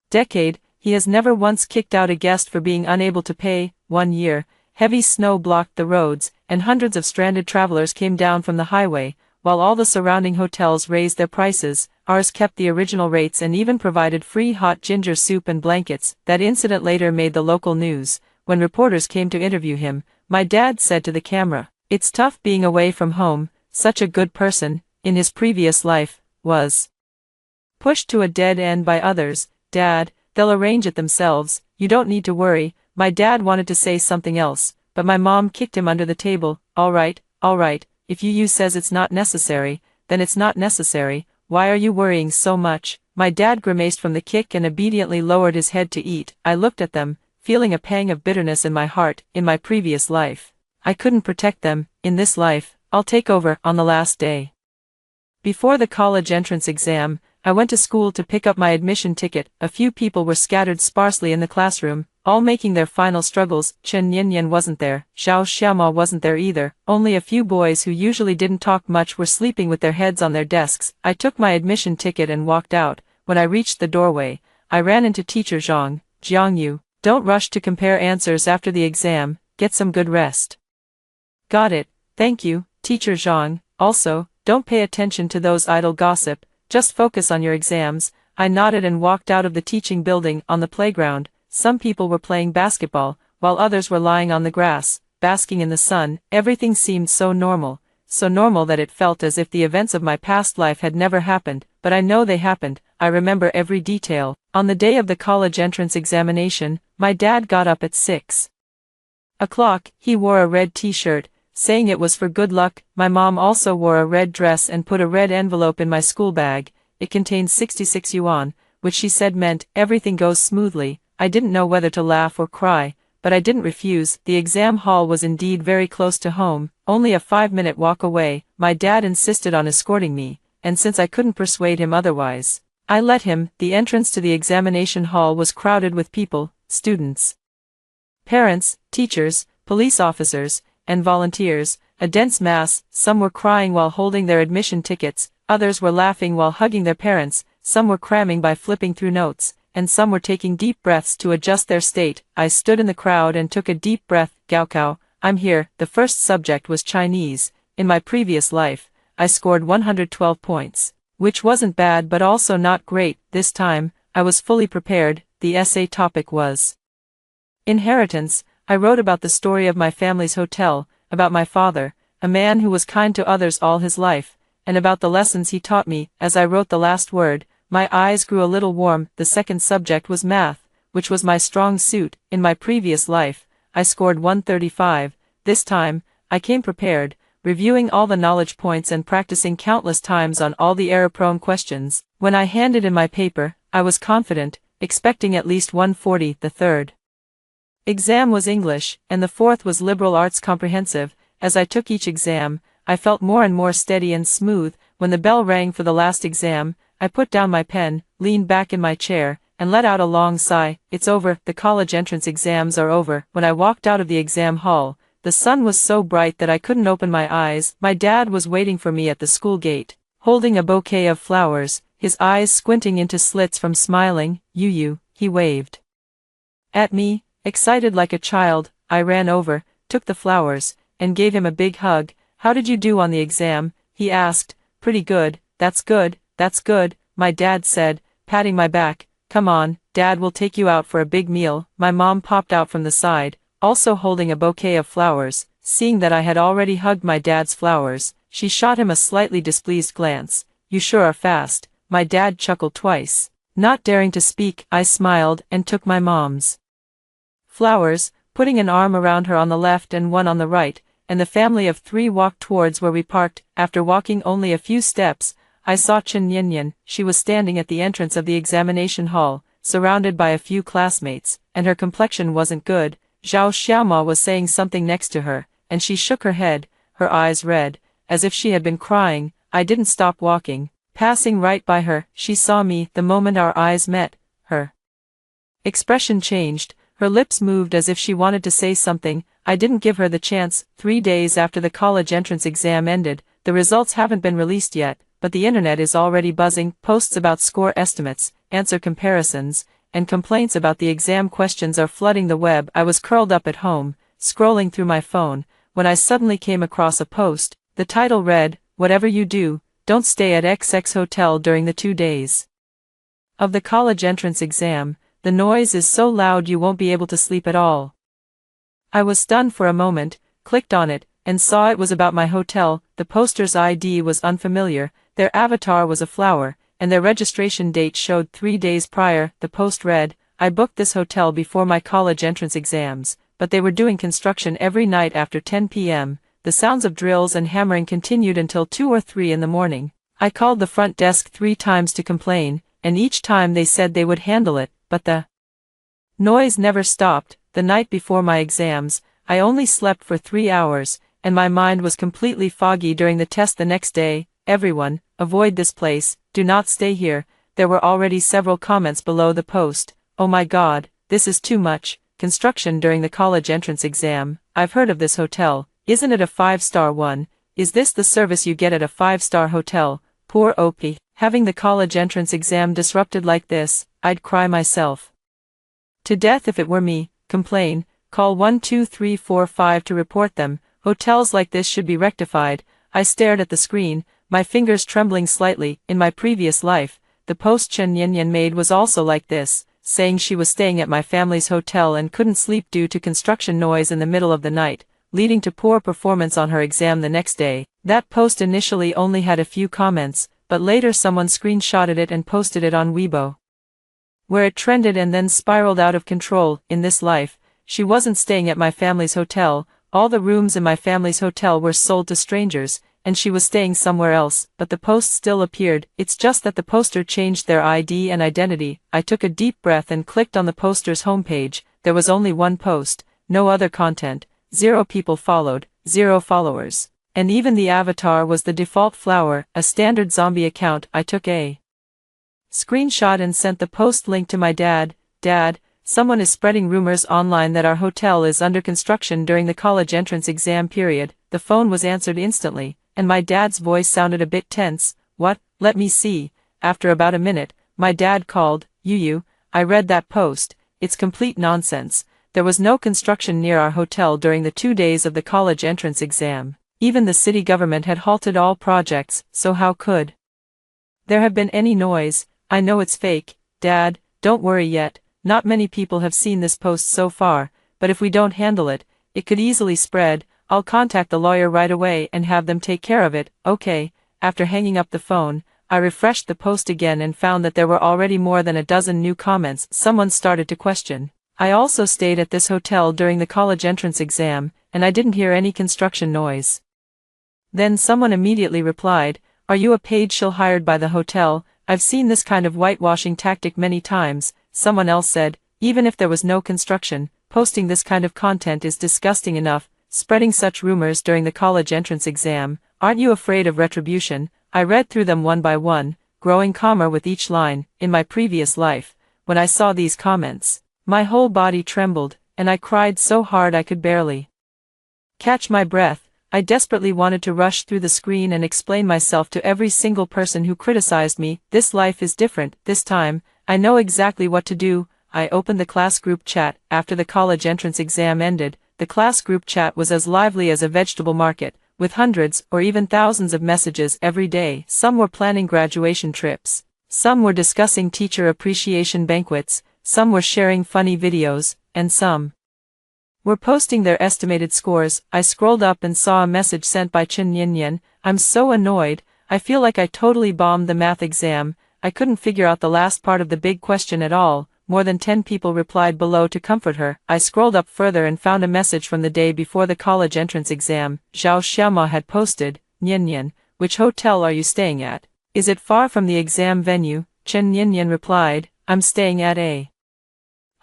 decade, he has never once kicked out a guest for being unable to pay. One year, heavy snow blocked the roads, and hundreds of stranded travelers came down from the highway. While all the surrounding hotels raised their prices, ours kept the original rates and even provided free hot ginger soup and blankets. That incident later made the local news. When reporters came to interview him, my dad said to the camera, "It's tough being away from home. Such a good person, in his previous life, was pushed to a dead end by others. Dad, they'll arrange it themselves. You don't need to worry." My dad wanted to say something else, but my mom kicked him under the table. All right, if you says it's not necessary, then it's not necessary. Why are you worrying so much? My dad grimaced from the kick and obediently lowered his head to eat. I looked at them, feeling a pang of bitterness in my heart. In my previous life, I couldn't protect them. In this life, I'll take over. On the last day before the college entrance exam, I went to school to pick up my admission ticket. A few people were scattered sparsely in the classroom, all making their final struggles. Chen Yanyan wasn't there, Xiao Xiaoma wasn't there either. Only a few boys who usually didn't talk much were sleeping with their heads on their desks. I took my admission ticket and walked out. When I reached the doorway, I ran into Teacher Zhang. Jiangyu, don't rush to compare answers after the exam, get some good rest. Got it, thank you, Teacher Zhang. Also, don't pay attention to those idle gossip, just focus on your exams. I nodded and walked out of the teaching building. On the playground, some people were playing basketball, while others were lying on the grass, basking in the sun. Everything seemed so normal that it felt as if the events of my past life had never happened, but I know they happened. I remember every detail. On the day of the college entrance examination, my dad got up at 6 o'clock. He wore a red t-shirt, saying it was for good luck. My mom also wore a red dress and put a red envelope in my school bag. It contained 66 yuan, which she said meant everything goes smoothly. I didn't know whether to laugh or cry, but I didn't refuse. The exam hall was indeed very close to home, only a 5-minute walk away. My dad insisted on escorting me, and since I couldn't persuade him otherwise, I let him. The entrance to the examination hall was crowded with people, students, parents, teachers, police officers, and volunteers, a dense mass. Some were crying while holding their admission tickets, others were laughing while hugging their parents, some were cramming by flipping through notes, and some were taking deep breaths to adjust their state. I stood in the crowd and took a deep breath. Gaokao, I'm here. The first subject was Chinese. In my previous life, I scored 112 points, which wasn't bad but also not great. This time, I was fully prepared. The essay topic was inheritance. I wrote about the story of my family's hotel, about my father, a man who was kind to others all his life, and about the lessons he taught me. As I wrote the last word, my eyes grew a little warm. The second subject was math, which was my strong suit. In my previous life, I scored 135. This time, I came prepared, reviewing all the knowledge points and practicing countless times on all the error-prone questions. When I handed in my paper, I was confident, expecting at least 140. The third exam was English, and the fourth was liberal arts comprehensive. As I took each exam, I felt more and more steady and smooth. When the bell rang for the last exam, I put down my pen, leaned back in my chair, and let out a long sigh. It's over, the college entrance exams are over. When I walked out of the exam hall, the sun was so bright that I couldn't open my eyes. My dad was waiting for me at the school gate, holding a bouquet of flowers, his eyes squinting into slits from smiling. Yu, he waved at me. Excited like a child, I ran over, took the flowers, and gave him a big hug. How did you do on the exam? He asked. Pretty good, that's good, my dad said, patting my back. Come on, Dad will take you out for a big meal. My mom popped out from the side, also holding a bouquet of flowers. Seeing that I had already hugged my dad's flowers, she shot him a slightly displeased glance. You sure are fast. My dad chuckled twice. Not daring to speak, I smiled and took my mom's flowers, putting an arm around her on the left and one on the right, and the family of 3 walked towards where we parked. After walking only a few steps, I saw Chen Yanyan. She was standing at the entrance of the examination hall, surrounded by a few classmates, and her complexion wasn't good. Xiao Xiaoma was saying something next to her, and she shook her head, her eyes red, as if she had been crying. I didn't stop walking. Passing right by her, she saw me. The moment our eyes met, her expression changed. Her lips moved as if she wanted to say something. I didn't give her the chance. 3 days after the college entrance exam ended, the results haven't been released yet, but the internet is already buzzing. Posts about score estimates, answer comparisons, and complaints about the exam questions are flooding the web. I was curled up at home, scrolling through my phone, when I suddenly came across a post. The title read, "Whatever you do, don't stay at XX hotel during the 2 days of the college entrance exam. The noise is so loud you won't be able to sleep at all." I was stunned for a moment, clicked on it, and saw it was about my hotel. The poster's ID was unfamiliar, their avatar was a flower, and their registration date showed 3 days prior. The post read, I booked this hotel before my college entrance exams, but they were doing construction every night after 10 p.m., the sounds of drills and hammering continued until 2 or 3 in the morning. I called the front desk 3 times to complain, and each time they said they would handle it, but the noise never stopped. The night before my exams, I only slept for 3 hours, and my mind was completely foggy during the test the next day. Everyone, avoid this place, do not stay here. There were already several comments below the post. Oh my god, this is too much. Construction during the college entrance exam. I've heard of this hotel. Isn't it a 5-star one? Is this the service you get at a 5-star hotel? Poor OP. Having the college entrance exam disrupted like this, I'd cry myself to death if it were me. Complain. Call 12345 to report them. Hotels like this should be rectified. I stared at the screen, my fingers trembling slightly. In my previous life, the post Chen Yanyan made was also like this, saying she was staying at my family's hotel and couldn't sleep due to construction noise in the middle of the night, leading to poor performance on her exam the next day. That post initially only had a few comments, but later someone screenshotted it and posted it on Weibo, where it trended and then spiraled out of control. In this life, she wasn't staying at my family's hotel. All the rooms in my family's hotel were sold to strangers, and she was staying somewhere else, but the post still appeared. It's just that the poster changed their ID and identity. I took a deep breath and clicked on the poster's homepage. There was only one post, no other content, 0 people followed, 0 followers. And even the avatar was the default flower, a standard zombie account. I took a screenshot and sent the post link to my dad. Dad, someone is spreading rumors online that our hotel is under construction during the college entrance exam period. The phone was answered instantly, and my dad's voice sounded a bit tense. What? Let me see. After about a minute, my dad called. You, I read that post. It's complete nonsense. There was no construction near our hotel during the 2 days of the college entrance exam. Even the city government had halted all projects, so how could there have been any noise? I know it's fake. Dad, don't worry yet. Not many people have seen this post so far, but if we don't handle it, it could easily spread. I'll contact the lawyer right away and have them take care of it. Okay. After hanging up the phone, I refreshed the post again and found that there were already more than a dozen new comments. Someone started to question. I also stayed at this hotel during the college entrance exam, and I didn't hear any construction noise. Then someone immediately replied, are you a paid shill hired by the hotel? I've seen this kind of whitewashing tactic many times. Someone else said, even if there was no construction, posting this kind of content is disgusting enough. Spreading such rumors during the college entrance exam, aren't you afraid of retribution? I read through them one by one, growing calmer with each line. In my previous life, when I saw these comments, my whole body trembled, and I cried so hard I could barely catch my breath. I desperately wanted to rush through the screen and explain myself to every single person who criticized me. This life is different. This time, I know exactly what to do. I opened the class group chat. After the college entrance exam ended, the class group chat was as lively as a vegetable market, with hundreds or even thousands of messages every day. Some were planning graduation trips, some were discussing teacher appreciation banquets, some were sharing funny videos, and some were posting their estimated scores. I scrolled up and saw a message sent by Chen Yanyan. I'm so annoyed. I feel like I totally bombed the math exam. I couldn't figure out the last part of the big question at all. More than 10 people replied below to comfort her. I scrolled up further and found a message from the day before the college entrance exam. Zhao Xiaoma had posted, Yanyan, which hotel are you staying at? Is it far from the exam venue? Chen Yanyan replied, I'm staying at a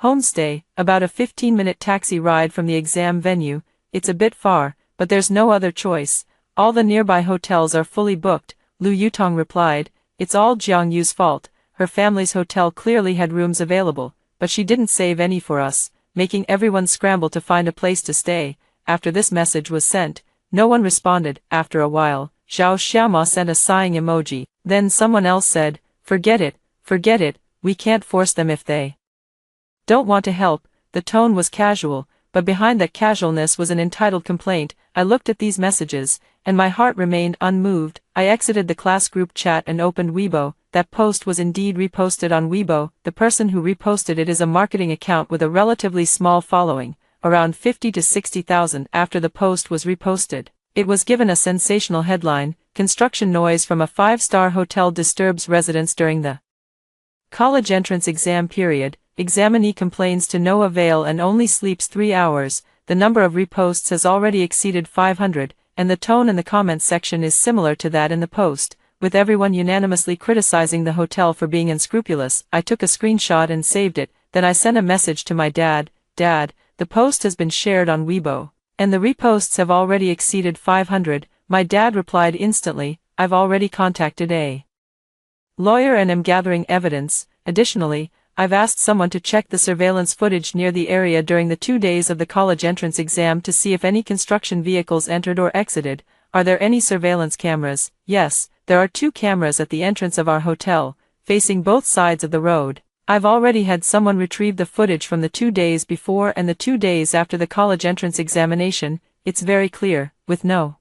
homestay, about a 15-minute taxi ride from the exam venue. It's a bit far, but there's no other choice. All the nearby hotels are fully booked. Lu Yutong replied, it's all Jiang Yu's fault. Her family's hotel clearly had rooms available, but she didn't save any for us, making everyone scramble to find a place to stay. After this message was sent, no one responded. After a while, Zhao Xiaoma sent a sighing emoji. Then someone else said, forget it, we can't force them if they don't want to help. The tone was casual, but behind that casualness was an entitled complaint. I looked at these messages, and my heart remained unmoved. I exited the class group chat and opened Weibo. That post was indeed reposted on Weibo. The person who reposted it is a marketing account with a relatively small following, around 50 to 60,000. After the post was reposted, it was given a sensational headline, construction noise from a 5-star hotel disturbs residents during the college entrance exam period. Examinee complains to no avail and only sleeps 3 hours. The number of reposts has already exceeded 500, and the tone in the comments section is similar to that in the post, with everyone unanimously criticizing the hotel for being unscrupulous. I took a screenshot and saved it, then I sent a message to my dad. Dad, the post has been shared on Weibo, and the reposts have already exceeded 500. My dad replied instantly, I've already contacted a lawyer and am gathering evidence. Additionally, I've asked someone to check the surveillance footage near the area during the 2 days of the college entrance exam to see if any construction vehicles entered or exited. Are there any surveillance cameras? Yes, there are 2 cameras at the entrance of our hotel, facing both sides of the road. I've already had someone retrieve the footage from the 2 days before and the 2 days after the college entrance examination. It's very clear, with no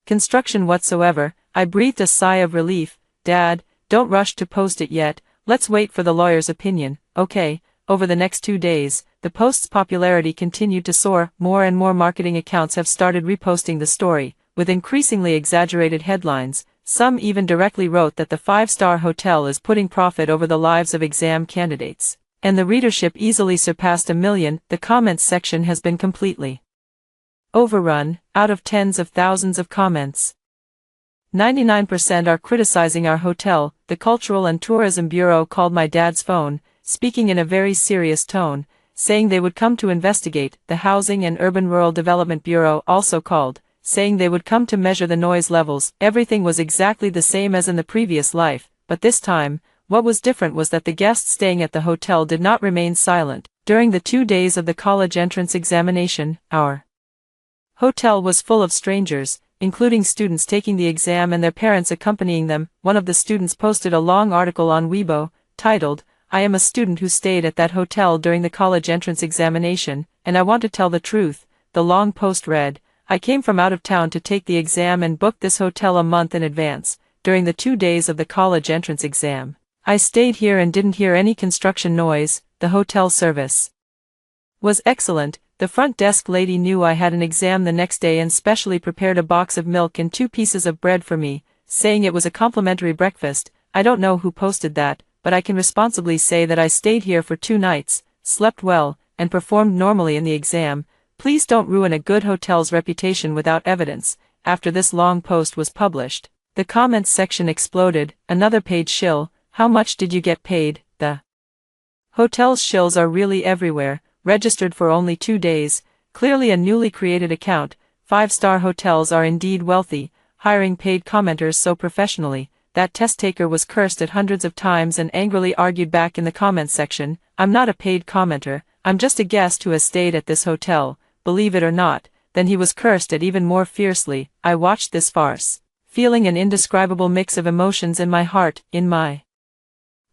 construction whatsoever. I breathed a sigh of relief. Dad, don't rush to post it yet, let's wait for the lawyer's opinion. Okay. Over the next 2 days, the post's popularity continued to soar. More and more marketing accounts have started reposting the story, with increasingly exaggerated headlines. Some even directly wrote that the 5-star hotel is putting profit over the lives of exam candidates, and the readership easily surpassed 1 million. The comments section has been completely overrun. Out of tens of thousands of comments, 99% are criticizing our hotel. The Cultural and Tourism Bureau called my dad's phone, speaking in a very serious tone, saying they would come to investigate. The Housing and Urban Rural Development Bureau also called, saying they would come to measure the noise levels. Everything was exactly the same as in the previous life, but this time, what was different was that the guests staying at the hotel did not remain silent. During the 2 days of the college entrance examination, our hotel was full of strangers, including students taking the exam and their parents accompanying them. One of the students posted a long article on Weibo, titled, I am a student who stayed at that hotel during the college entrance examination, and I want to tell the truth. The long post read, I came from out of town to take the exam and booked this hotel a month in advance. During the 2 days of the college entrance exam, I stayed here and didn't hear any construction noise. The hotel service was excellent. The front desk lady knew I had an exam the next day and specially prepared a box of milk and 2 pieces of bread for me, saying it was a complimentary breakfast. I don't know who posted that, but I can responsibly say that I stayed here for 2 nights, slept well, and performed normally in the exam. Please don't ruin a good hotel's reputation without evidence. After this long post was published, the comments section exploded. Another paid shill. How much did you get paid? The hotel's shills are really everywhere. Registered for only 2 days. Clearly a newly created account. 5-star hotels are indeed wealthy, hiring paid commenters so professionally. That test taker was cursed at hundreds of times and angrily argued back in the comments section. I'm not a paid commenter, I'm just a guest who has stayed at this hotel, believe it or not. Then he was cursed at even more fiercely. I watched this farce, feeling an indescribable mix of emotions in my heart. In my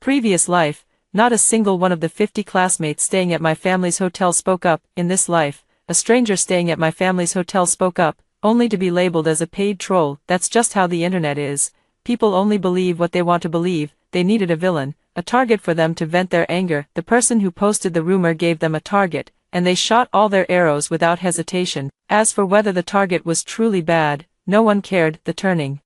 previous life, not a single one of the 50 classmates staying at my family's hotel spoke up. In this life, a stranger staying at my family's hotel spoke up, only to be labeled as a paid troll. That's just how the internet is. People only believe what they want to believe. They needed a villain, a target for them to vent their anger. The person who posted the rumor gave them a target, and they shot all their arrows without hesitation. As for whether the target was truly bad, no one cared. The turning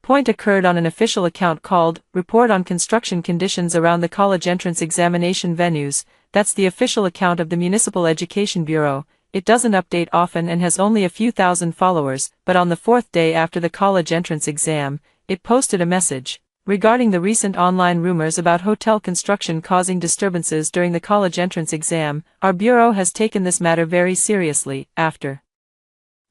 point occurred on an official account called Report on Construction Conditions Around the College Entrance Examination Venues. That's the official account of the Municipal Education Bureau. It doesn't update often and has only a few thousand followers, but on the 4th day after the college entrance exam, it posted a message regarding the recent online rumors about hotel construction causing disturbances during the college entrance exam. Our bureau has taken this matter very seriously. After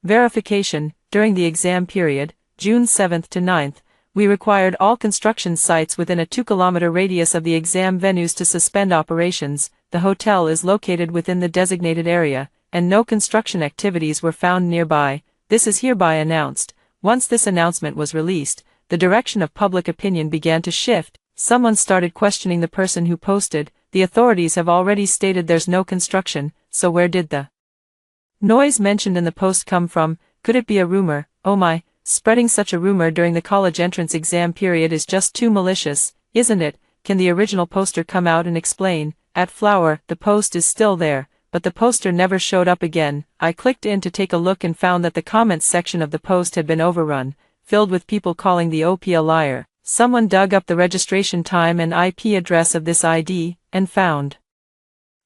verification, during the exam period, June 7th to 9th, we required all construction sites within a 2-kilometer radius of the exam venues to suspend operations. The hotel is located within the designated area, and no construction activities were found nearby. This is hereby announced. Once this announcement was released, the direction of public opinion began to shift. Someone started questioning the person who posted. The authorities have already stated there's no construction, so where did the noise mentioned in the post come from? Could it be a rumor? Oh my, spreading such a rumor during the college entrance exam period is just too malicious, isn't it? Can the original poster come out and explain? At Flower, the post is still there, but the poster never showed up again. I clicked in to take a look and found that the comments section of the post had been overrun, filled with people calling the OP a liar. Someone dug up the registration time and IP address of this ID, and found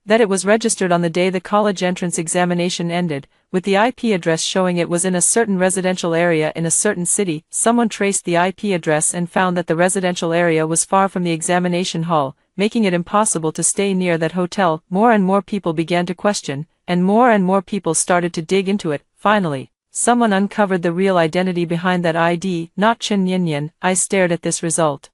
That it was registered on the day the college entrance examination ended, with the IP address showing it was in a certain residential area in a certain city. Someone traced the IP address and found that the residential area was far from the examination hall, making it impossible to stay near that hotel. More and more people began to question, and more people started to dig into it. Finally, someone uncovered the real identity behind that ID, not Chen Yinyan. I stared at this result.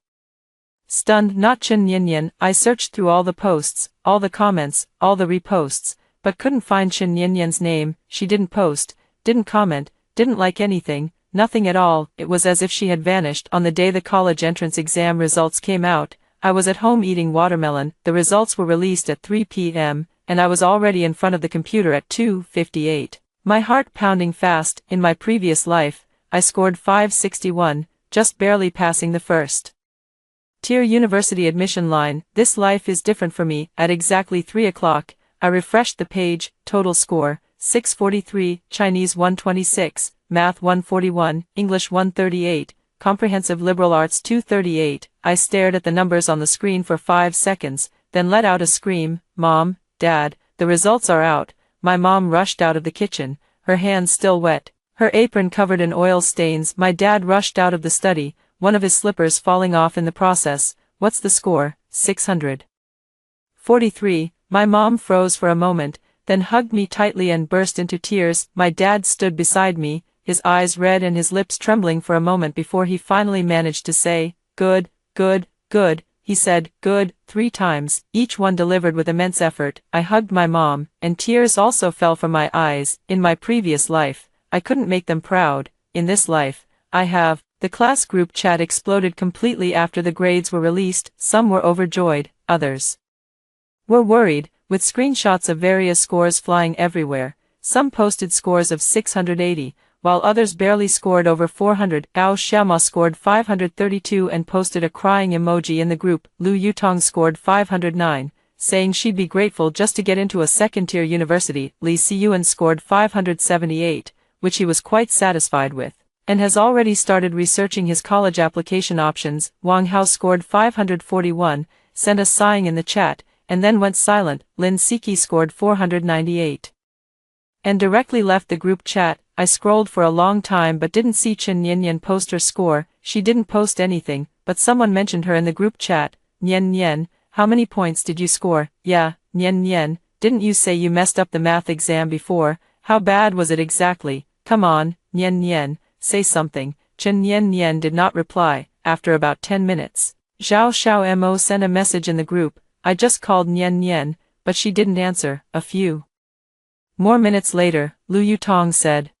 Stunned, not Chen Yinyan. I searched through all the posts, all the comments, all the reposts, but couldn't find Chen Yinyan's name. She didn't post, didn't comment, didn't like anything, nothing at all. It was as if she had vanished. On the day the college entrance exam results came out, I was at home eating watermelon. The results were released at 3 p.m., and I was already in front of the computer at 2:58. My heart pounding fast. In my previous life, I scored 561, just barely passing the first tier university admission line. This life is different for me. At exactly 3 o'clock, I refreshed the page. Total score, 643, Chinese 126, Math 141, English 138, Comprehensive Liberal Arts 238. I stared at the numbers on the screen for 5 seconds, then let out a scream. Mom, Dad, the results are out. My mom rushed out of the kitchen, her hands still wet, her apron covered in oil stains. My dad rushed out of the study, one of his slippers falling off in the process. What's the score? 643. My mom froze for a moment, then hugged me tightly and burst into tears. My dad stood beside me, his eyes red and his lips trembling for a moment before he finally managed to say, "Good, good, good." He said, "Good," 3 times, each one delivered with immense effort. I hugged my mom, and tears also fell from my eyes. In my previous life, I couldn't make them proud. In this life, I have. The class group chat exploded completely after the grades were released. Some were overjoyed, others were worried, with screenshots of various scores flying everywhere. Some posted scores of 680, while others barely scored over 400. Gao Xiaoma scored 532 and posted a crying emoji in the group. Lu Yutong scored 509, saying she'd be grateful just to get into a second-tier university. Li Siyuan scored 578, which he was quite satisfied with, and has already started researching his college application options. Wang Hao scored 541, sent us sighing in the chat, and then went silent. Lin Siki scored 498 and directly left the group chat. I scrolled for a long time but didn't see Chen Yinyan post her score. She didn't post anything, but someone mentioned her in the group chat. Nian Nian, how many points did you score? Yeah, Nian Nian, didn't you say you messed up the math exam before? How bad was it exactly? Come on, Nian Nian, say something. Chen Nian did not reply. After about 10 minutes, Zhao Xiao Mo sent a message in the group. I just called Nian, but she didn't answer. A few more minutes later, Lu Yutong said,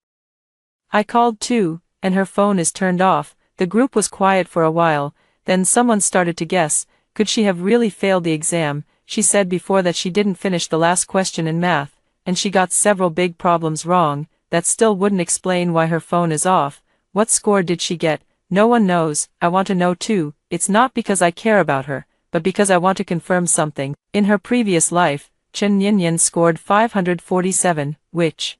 I called too, and her phone is turned off. The group was quiet for a while, then someone started to guess, could she have really failed the exam? She said before that she didn't finish the last question in math, and she got several big problems wrong. That still wouldn't explain why her phone is off. What score did she get? No one knows. I want to know too. It's not because I care about her, but because I want to confirm something. In her previous life, Chen Yinyan scored 547, which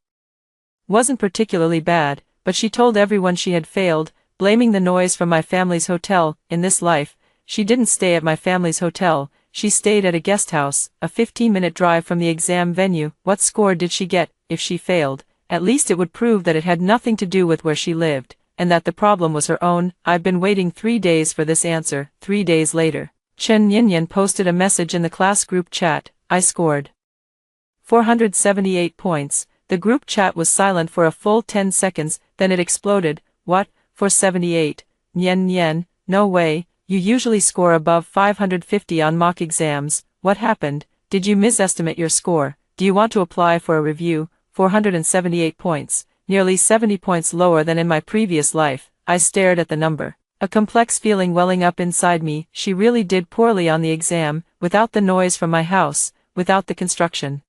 wasn't particularly bad, but she told everyone she had failed, blaming the noise from my family's hotel. In this life, she didn't stay at my family's hotel, she stayed at a guest house, a 15-minute drive from the exam venue. What score did she get? If she failed, at least it would prove that it had nothing to do with where she lived, and that the problem was her own. I've been waiting 3 days for this answer. 3 days later, Chen Yinyan posted a message in the class group chat. I scored 478 points. The group chat was silent for a full 10 seconds, then it exploded. What? 478? Nian, no way, you usually score above 550 on mock exams. What happened? Did you misestimate your score? Do you want to apply for a review? 478 points, nearly 70 points lower than in my previous life. I stared at the number, a complex feeling welling up inside me. She really did poorly on the exam, without the noise from my house, without the construction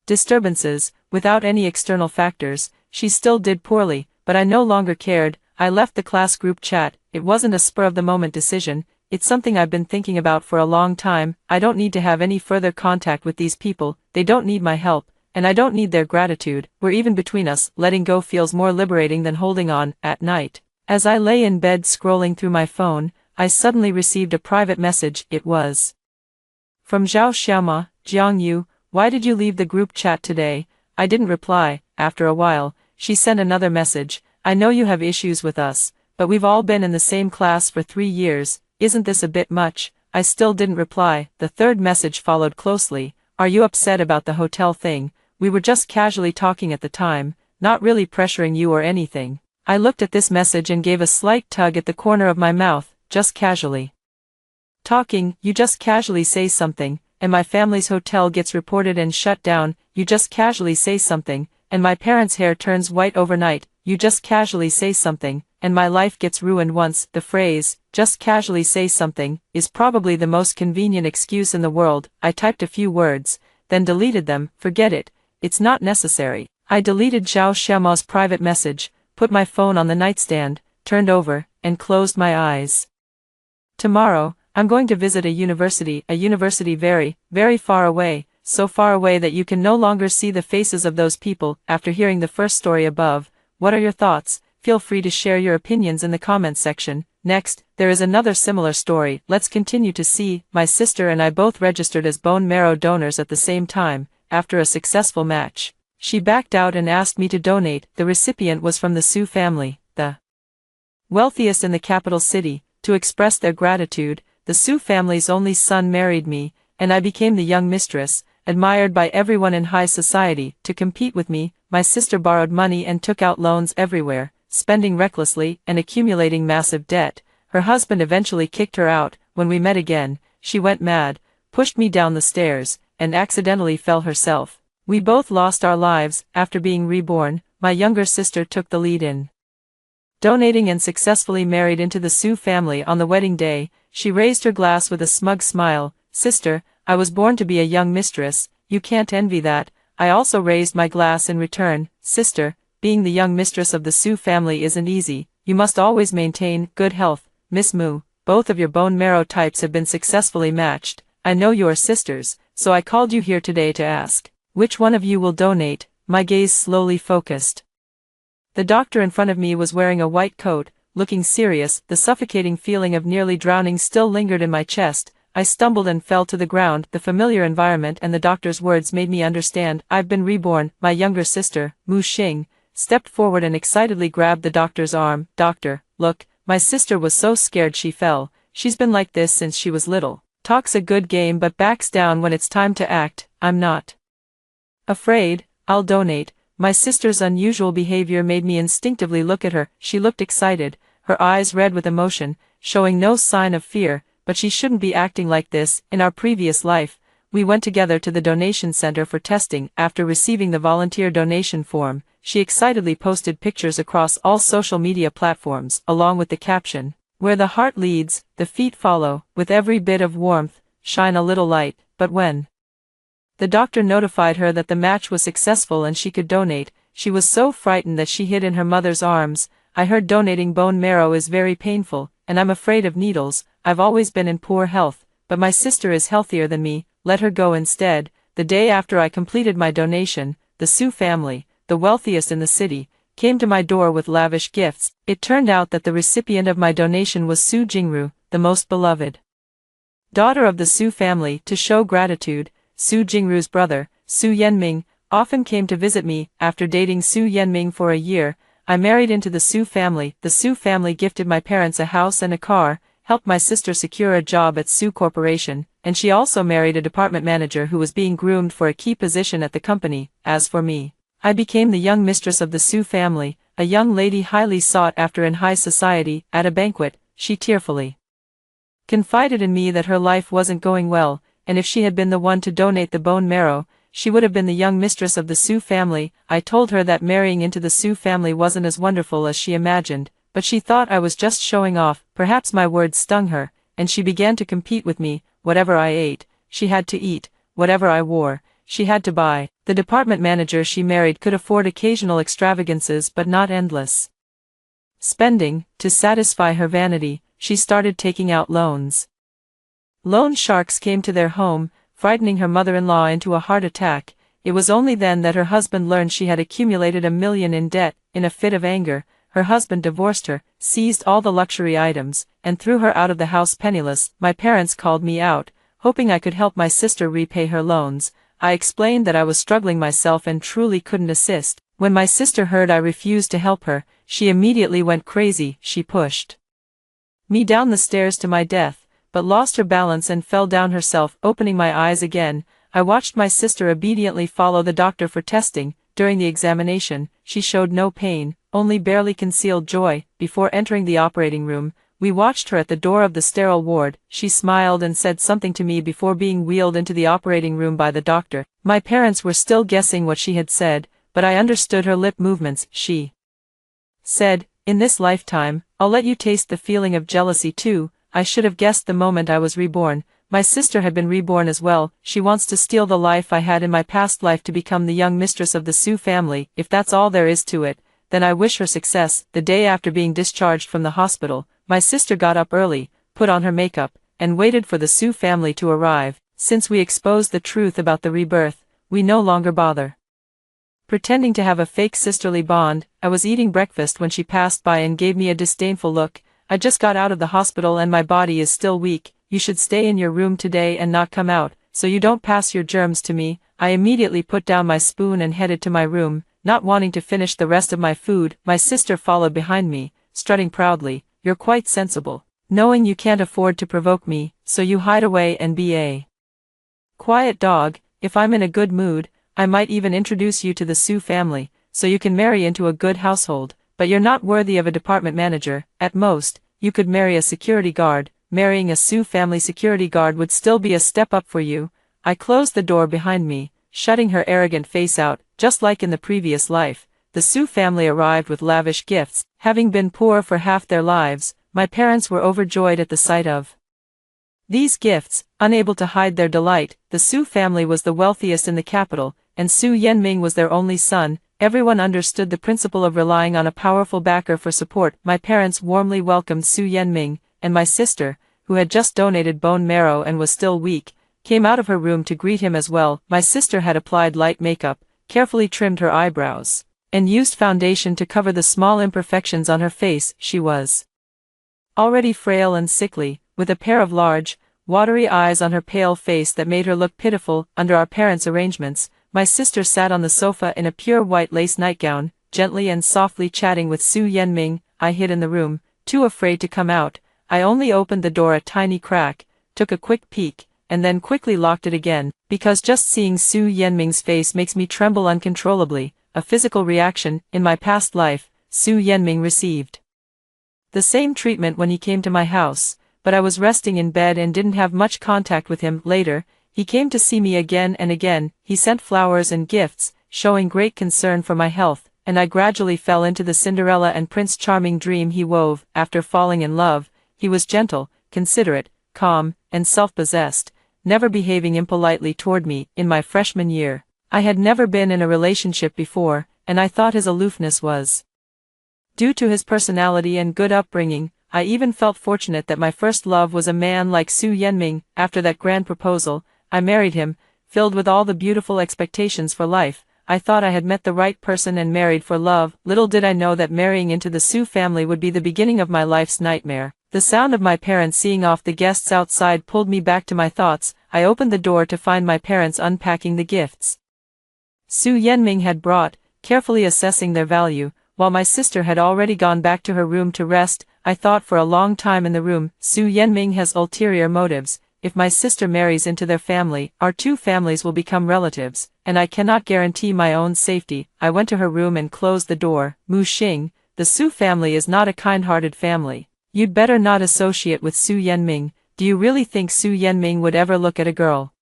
disturbances, without any external factors. She still did poorly, but I no longer cared. I left the class group chat. It wasn't a spur-of-the-moment decision, it's something I've been thinking about for a long time. I don't need to have any further contact with these people, they don't need my help, and I don't need their gratitude. We're even between us. Letting go feels more liberating than holding on. At night, as I lay in bed scrolling through my phone, I suddenly received a private message. It was from Zhao Xiaoma. Jiang Yu, why did you leave the group chat today? I didn't reply. After a while, she sent another message. I know you have issues with us, but we've all been in the same class for 3 years, isn't this a bit much? I still didn't reply. The third message followed closely. Are you upset about the hotel thing? We were just casually talking at the time, not really pressuring you or anything. I looked at this message and gave a slight tug at the corner of my mouth, just casually talking. You just casually say something, and my family's hotel gets reported and shut down. You just casually say something, and my parents' hair turns white overnight. You just casually say something, and my life gets ruined once. The phrase, just casually say something, is probably the most convenient excuse in the world. I typed a few words, then deleted them. Forget it, it's not necessary. I deleted Zhao Xiaomao's private message, put my phone on the nightstand, turned over, and closed my eyes. Tomorrow, I'm going to visit a university very, very far away, so far away that you can no longer see the faces of those people. After hearing the first story above, what are your thoughts? Feel free to share your opinions in the comments section. Next, there is another similar story. Let's continue to see. My sister and I both registered as bone marrow donors at the same time. After a successful match, she backed out and asked me to donate. The recipient was from the Su family, the wealthiest in the capital city. To express their gratitude, the Su family's only son married me, and I became the young mistress, admired by everyone in high society. To compete with me, my sister borrowed money and took out loans everywhere, spending recklessly and accumulating massive debt. Her husband eventually kicked her out. When we met again, she went mad, pushed me down the stairs, and accidentally fell herself. We both lost our lives. After being reborn, my younger sister took the lead in donating and successfully married into the Su family. On the wedding day, she raised her glass with a smug smile. Sister, I was born to be a young mistress, you can't envy that. I also raised my glass in return. Sister, being the young mistress of the Su family isn't easy. You must always maintain good health. Miss Mu, both of your bone marrow types have been successfully matched. I know you are sisters, so I called you here today to ask, which one of you will donate? My gaze slowly focused. The doctor in front of me was wearing a white coat, looking serious. The suffocating feeling of nearly drowning still lingered in my chest. I stumbled and fell to the ground. The familiar environment and the doctor's words made me understand. I've been reborn. My younger sister, Mu Xing, stepped forward and excitedly grabbed the doctor's arm. Doctor, look, my sister was so scared she fell. She's been like this since she was little. Talks a good game but backs down when it's time to act. I'm not afraid. I'll donate. My sister's unusual behavior made me instinctively look at her. She looked excited, her eyes red with emotion, showing no sign of fear, but she shouldn't be acting like this. In our previous life, we went together to the donation center for testing. After receiving the volunteer donation form, she excitedly posted pictures across all social media platforms, along with the caption, "Where the heart leads, the feet follow." With every bit of warmth, shine a little light. But when the doctor notified her that the match was successful and she could donate, she was so frightened that she hid in her mother's arms. I heard donating bone marrow is very painful, and I'm afraid of needles. I've always been in poor health, but my sister is healthier than me. Let her go instead. The day after I completed my donation, the Su family, the wealthiest in the city, came to my door with lavish gifts. It turned out that the recipient of my donation was Su Jingru, the most beloved daughter of the Su family. To show gratitude, Su Jingru's brother, Su Yanming, often came to visit me. After dating Su Yanming for a year, I married into the Su family. The Su family gifted my parents a house and a car, helped my sister secure a job at Su Corporation, and she also married a department manager who was being groomed for a key position at the company. As for me, I became the young mistress of the Su family, a young lady highly sought after in high society. At a banquet, she tearfully confided in me that her life wasn't going well, and if she had been the one to donate the bone marrow, she would have been the young mistress of the Su family. I told her that marrying into the Su family wasn't as wonderful as she imagined, but she thought I was just showing off. Perhaps my words stung her, and she began to compete with me. Whatever I ate, she had to eat. Whatever I wore, she had to buy. The department manager she married could afford occasional extravagances but not endless spending. To satisfy her vanity, she started taking out loans. Loan sharks came to their home, frightening her mother-in-law into a heart attack. It was only then that her husband learned she had accumulated $1 million in debt. In a fit of anger, her husband divorced her, seized all the luxury items, and threw her out of the house penniless. My parents called me out, hoping I could help my sister repay her loans. I explained that I was struggling myself and truly couldn't assist. When my sister heard I refused to help her, she immediately went crazy. She pushed me down the stairs to my death, but lost her balance and fell down herself. Opening my eyes again, I watched my sister obediently follow the doctor for testing. During the examination, she showed no pain, only barely concealed joy. Before entering the operating room, we watched her at the door of the sterile ward. She smiled and said something to me before being wheeled into the operating room by the doctor. My parents were still guessing what she had said, but I understood her lip movements. She said, "In this lifetime, I'll let you taste the feeling of jealousy too." I should have guessed the moment I was reborn. My sister had been reborn as well. She wants to steal the life I had in my past life to become the young mistress of the Sue family. If that's all there is to it, then I wish her success. The day after being discharged from the hospital, my sister got up early, put on her makeup, and waited for the Sue family to arrive. Since we exposed the truth about the rebirth, we no longer bother pretending to have a fake sisterly bond. I was eating breakfast when she passed by and gave me a disdainful look. "I just got out of the hospital and my body is still weak. You should stay in your room today and not come out, so you don't pass your germs to me." I immediately put down my spoon and headed to my room, not wanting to finish the rest of my food. My sister followed behind me, strutting proudly. "You're quite sensible, knowing you can't afford to provoke me, so you hide away and be a quiet dog. If I'm in a good mood, I might even introduce you to the Sue family, so you can marry into a good household, but you're not worthy of a department manager. At most, you could marry a security guard. Marrying a Sue family security guard would still be a step up for you." I closed the door behind me, shutting her arrogant face out. Just like in the previous life, the Sue family arrived with lavish gifts. Having been poor for half their lives, my parents were overjoyed at the sight of these gifts. Unable to hide their delight, the Sue family was the wealthiest in the capital, and Su Yenming was their only son. Everyone understood the principle of relying on a powerful backer for support. My parents warmly welcomed Su Yenming, and my sister, who had just donated bone marrow and was still weak, came out of her room to greet him as well. My sister had applied light makeup, carefully trimmed her eyebrows, and used foundation to cover the small imperfections on her face. She was already frail and sickly, with a pair of large, watery eyes on her pale face that made her look pitiful. Under our parents' arrangements, my sister sat on the sofa in a pure white lace nightgown, gently and softly chatting with Su Yenming. I hid in the room, too afraid to come out. I only opened the door a tiny crack, took a quick peek, and then quickly locked it again, because just seeing Su Yenming's face makes me tremble uncontrollably, a physical reaction. In my past life, Su Yenming received the same treatment when he came to my house, but I was resting in bed and didn't have much contact with him. Later, he came to see me again and again. He sent flowers and gifts, showing great concern for my health, and I gradually fell into the Cinderella and Prince Charming dream he wove. After falling in love, he was gentle, considerate, calm, and self-possessed, never behaving impolitely toward me. In my freshman year, I had never been in a relationship before, and I thought his aloofness was due to his personality and good upbringing. I even felt fortunate that my first love was a man like Su Yenming. After that grand proposal, I married him, filled with all the beautiful expectations for life. I thought I had met the right person and married for love. Little did I know that marrying into the Su family would be the beginning of my life's nightmare. The sound of my parents seeing off the guests outside pulled me back to my thoughts. I opened the door to find my parents unpacking the gifts Su Yenming had brought, carefully assessing their value, while my sister had already gone back to her room to rest. I thought for a long time in the room. Su Yenming has ulterior motives. If my sister marries into their family, our two families will become relatives, and I cannot guarantee my own safety. I went to her room and closed the door. Mu Xing, the Su family is not a kind-hearted family. You'd better not associate with Su Yenming. Do you really think Su Yenming would ever look at a girl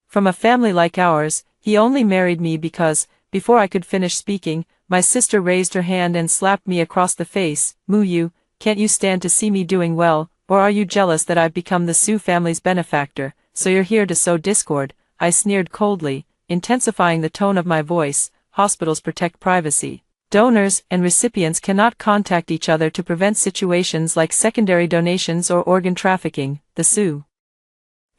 from a family like ours? He only married me because, before I could finish speaking, my sister raised her hand and slapped me across the face. Mu Yu, can't you stand to see me doing well, or are you jealous that I've become the Su family's benefactor, so you're here to sow discord? I sneered coldly, intensifying the tone of my voice. Hospitals protect privacy. Donors and recipients cannot contact each other to prevent situations like secondary donations or organ trafficking. The Su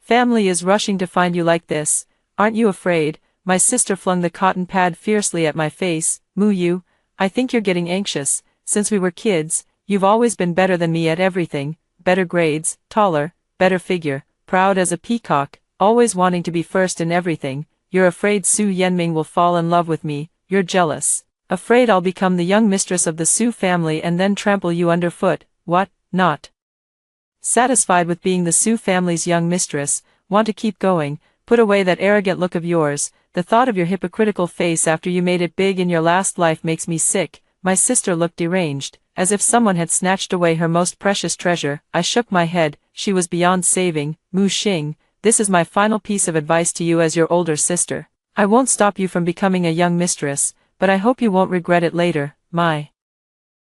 family is rushing to find you like this. Aren't you afraid? My sister flung the cotton pad fiercely at my face. Mu Yu, I think you're getting anxious. Since we were kids, you've always been better than me at everything. Better grades, taller, better figure, proud as a peacock, always wanting to be first in everything. you're afraid Su Yenming will fall in love with me, you're jealous. Afraid I'll become the young mistress of the Su family and then trample you underfoot, what, not satisfied with being the Su family's young mistress, want to keep going, put away that arrogant look of yours, the thought of your hypocritical face after you made it big in your last life makes me sick. My sister looked deranged, as if someone had snatched away her most precious treasure. I shook my head, she was beyond saving. Mu Xing, this is my final piece of advice to you as your older sister. I won't stop you from becoming a young mistress, but I hope you won't regret it later. My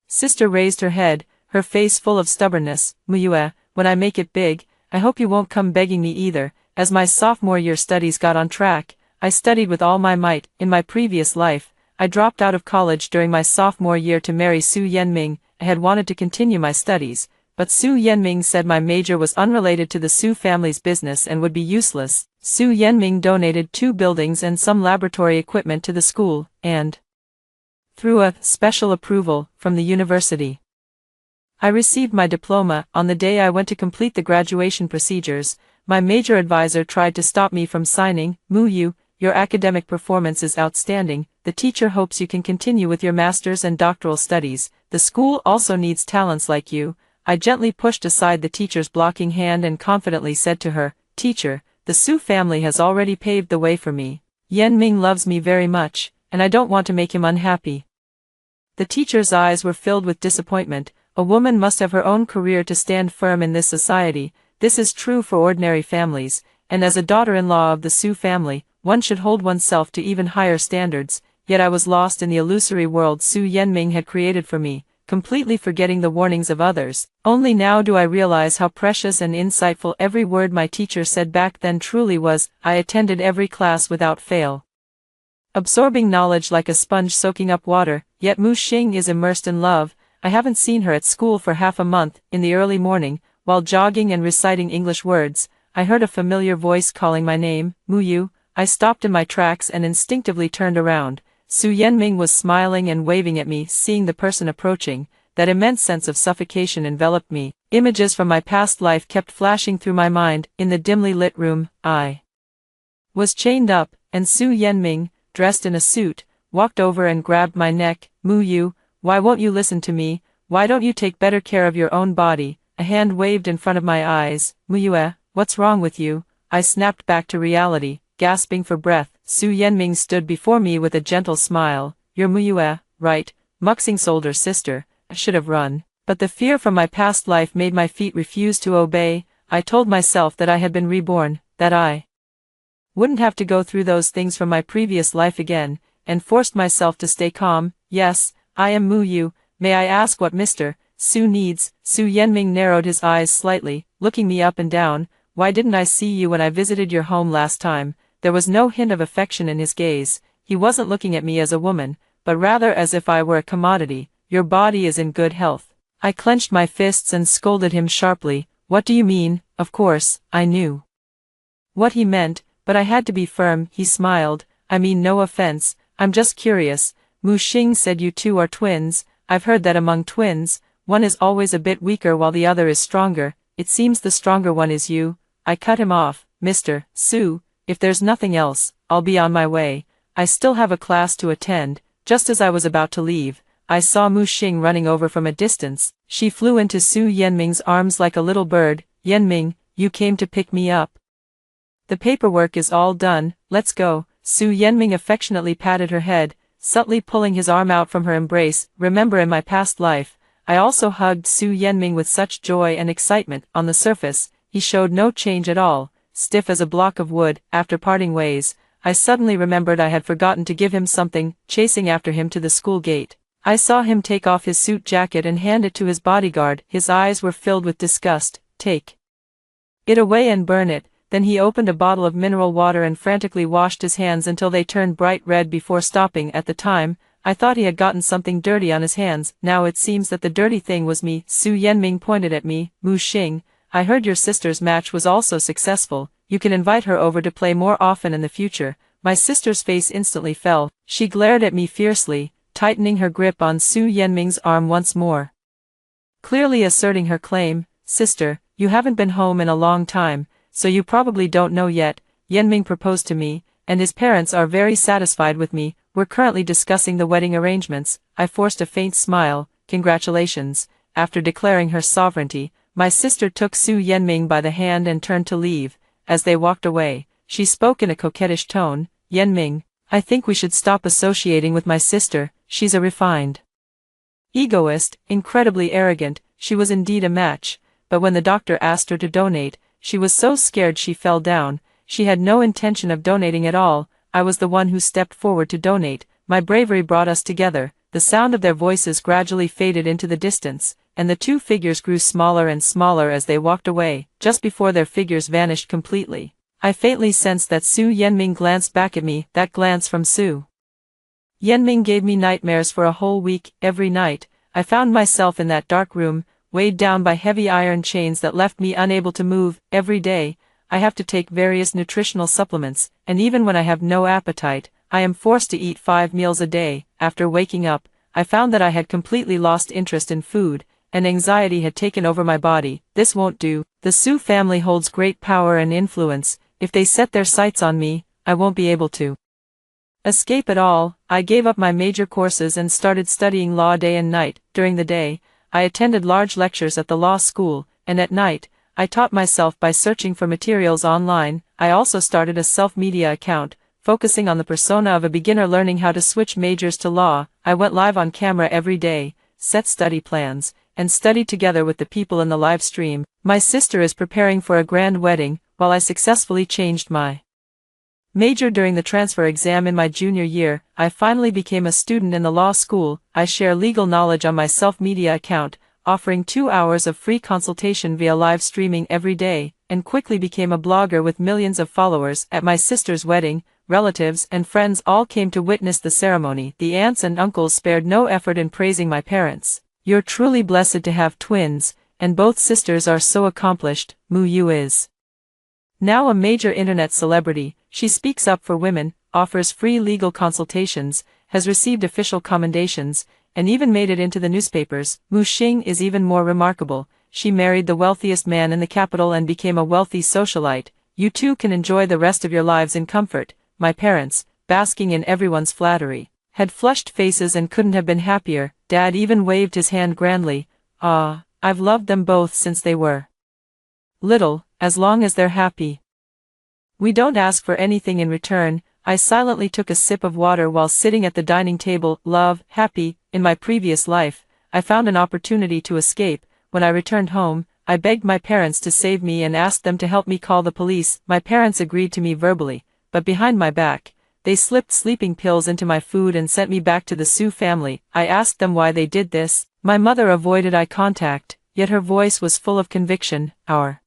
sister raised her head, her face full of stubbornness. Muyue, when I make it big, I hope you won't come begging me either. As my sophomore year studies got on track, I studied with all my might. In my previous life, I dropped out of college during my sophomore year to marry Su Yenming. I had wanted to continue my studies, but Su Yenming said my major was unrelated to the Su family's business and would be useless. Su Yenming donated 2 buildings and some laboratory equipment to the school, and through a special approval from the university, I received my diploma. On the day I went to complete the graduation procedures, my major advisor tried to stop me from signing. Mu Yu, your academic performance is outstanding. The teacher hopes you can continue with your master's and doctoral studies. The school also needs talents like you. I gently pushed aside the teacher's blocking hand and confidently said to her, Teacher, the Su family has already paved the way for me. Yenming loves me very much, and I don't want to make him unhappy. The teacher's eyes were filled with disappointment. A woman must have her own career to stand firm in this society. This is true for ordinary families, and as a daughter-in-law of the Su family, one should hold oneself to even higher standards. Yet I was lost in the illusory world Su Yenming had created for me, completely forgetting the warnings of others. Only now do I realize how precious and insightful every word my teacher said back then truly was. I attended every class without fail, absorbing knowledge like a sponge soaking up water. Yet Mu Xing is immersed in love. I haven't seen her at school for half a month. In the early morning, while jogging and reciting English words, I heard a familiar voice calling my name, Mu Yu. I stopped in my tracks and instinctively turned around. Su Yenming was smiling and waving at me. Seeing the person approaching, that immense sense of suffocation enveloped me. Images from my past life kept flashing through my mind. In the dimly lit room, I was chained up, and Su Yenming, dressed in a suit, walked over and grabbed my neck. Mu Yu, why won't you listen to me? Why don't you take better care of your own body? A hand waved in front of my eyes. Muyue, what's wrong with you? I snapped back to reality, gasping for breath. Su Yenming stood before me with a gentle smile. You're Muyue, right? Muxing's older sister. I should have run, but the fear from my past life made my feet refuse to obey. I told myself that I had been reborn, that I wouldn't have to go through those things from my previous life again, and forced myself to stay calm. Yes, I am Mu Yu. May I ask what Mr. Su needs? Su Yenming narrowed his eyes slightly, looking me up and down. Why didn't I see you when I visited your home last time? There was no hint of affection in his gaze. He wasn't looking at me as a woman, but rather as if I were a commodity. Your body is in good health. I clenched my fists and scolded him sharply. What do you mean? Of course, I knew what he meant, but I had to be firm. He smiled. I mean no offense, I'm just curious. Mu Xing said you two are twins. I've heard that among twins, one is always a bit weaker while the other is stronger. It seems the stronger one is you. I cut him off. Mr. Su, if there's nothing else, I'll be on my way. I still have a class to attend. Just as I was about to leave, I saw Mu Xing running over from a distance. She flew into Su Yenming's arms like a little bird. Yenming, you came to pick me up. The paperwork is all done, let's go. Su Yenming affectionately patted her head, subtly pulling his arm out from her embrace. Remember in my past life, I also hugged Su Yenming with such joy and excitement. On the surface, he showed no change at all, stiff as a block of wood. After parting ways, I suddenly remembered I had forgotten to give him something. Chasing after him to the school gate, I saw him take off his suit jacket and hand it to his bodyguard. His eyes were filled with disgust. Take it away and burn it. Then he opened a bottle of mineral water and frantically washed his hands until they turned bright red before stopping. At the time, I thought he had gotten something dirty on his hands. Now it seems that the dirty thing was me. Su Yenming pointed at me. Mu Xing, I heard your sister's match was also successful. You can invite her over to play more often in the future. My sister's face instantly fell. She glared at me fiercely, tightening her grip on Su Yenming's arm once more, clearly asserting her claim. Sister, you haven't been home in a long time, so you probably don't know yet. Yenming proposed to me, and his parents are very satisfied with me. We're currently discussing the wedding arrangements. I forced a faint smile. Congratulations. After declaring her sovereignty, my sister took Su Yenming by the hand and turned to leave. As they walked away, she spoke in a coquettish tone. Yenming, I think we should stop associating with my sister. She's a refined egoist, incredibly arrogant. She was indeed a match, but when the doctor asked her to donate, she was so scared she fell down. She had no intention of donating at all. I was the one who stepped forward to donate. My bravery brought us together. The sound of their voices gradually faded into the distance, and the two figures grew smaller and smaller as they walked away. Just before their figures vanished completely, I faintly sensed that Su Yenming glanced back at me. That glance from Su Yenming gave me nightmares for a whole week. Every night, I found myself in that dark room, weighed down by heavy iron chains that left me unable to move. Every day, I have to take various nutritional supplements, and even when I have no appetite, I am forced to eat 5 meals a day. After waking up, I found that I had completely lost interest in food, and anxiety had taken over my body. This won't do. The Su family holds great power and influence. If they set their sights on me, I won't be able to escape at all. I gave up my major courses and started studying law day and night. During the day, I attended large lectures at the law school, and at night, I taught myself by searching for materials online. I also started a self-media account, focusing on the persona of a beginner learning how to switch majors to law. I went live on camera every day, set study plans, and studied together with the people in the live stream. My sister is preparing for a grand wedding, while I successfully changed my major during the transfer exam in my junior year. I finally became a student in the law school. I share legal knowledge on my self-media account, offering 2 hours of free consultation via live streaming every day, and quickly became a blogger with millions of followers. At my sister's wedding, relatives and friends all came to witness the ceremony. The aunts and uncles spared no effort in praising my parents. You're truly blessed to have twins, and both sisters are so accomplished. Mu Yu is now a major internet celebrity. She speaks up for women, offers free legal consultations, has received official commendations, and even made it into the newspapers. Mu Xing is even more remarkable. She married the wealthiest man in the capital and became a wealthy socialite. You too can enjoy the rest of your lives in comfort. My parents, basking in everyone's flattery, had flushed faces and couldn't have been happier. Dad even waved his hand grandly. Ah, I've loved them both since they were little. As long as they're happy, we don't ask for anything in return. I silently took a sip of water while sitting at the dining table. Love, happy. In my previous life, I found an opportunity to escape. When I returned home, I begged my parents to save me and asked them to help me call the police. My parents agreed to me verbally, but behind my back, they slipped sleeping pills into my food and sent me back to the Su family. I asked them why they did this. My mother avoided eye contact, yet her voice was full of conviction. Our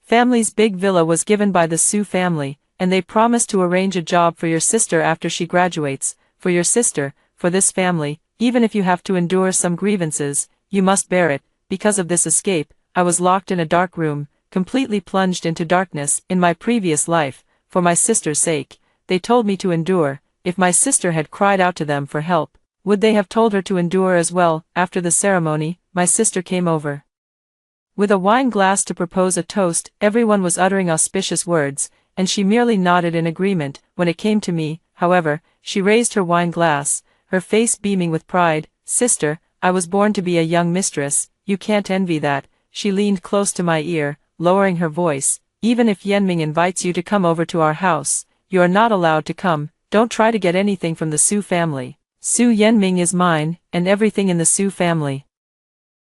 family's big villa was given by the Su family, and they promised to arrange a job for your sister after she graduates. For your sister, for this family, even if you have to endure some grievances, you must bear it. Because of this escape, I was locked in a dark room, completely plunged into darkness. In my previous life, for my sister's sake, they told me to endure. If my sister had cried out to them for help, would they have told her to endure as well? After the ceremony, my sister came over with a wine glass to propose a toast. Everyone was uttering auspicious words, and she merely nodded in agreement. When it came to me, however, she raised her wine glass, her face beaming with pride. Sister, I was born to be a young mistress. You can't envy that. She leaned close to my ear, lowering her voice. Even if Yenming invites you to come over to our house, you are not allowed to come. Don't try to get anything from the Su family. Su Yenming is mine, and everything in the Su family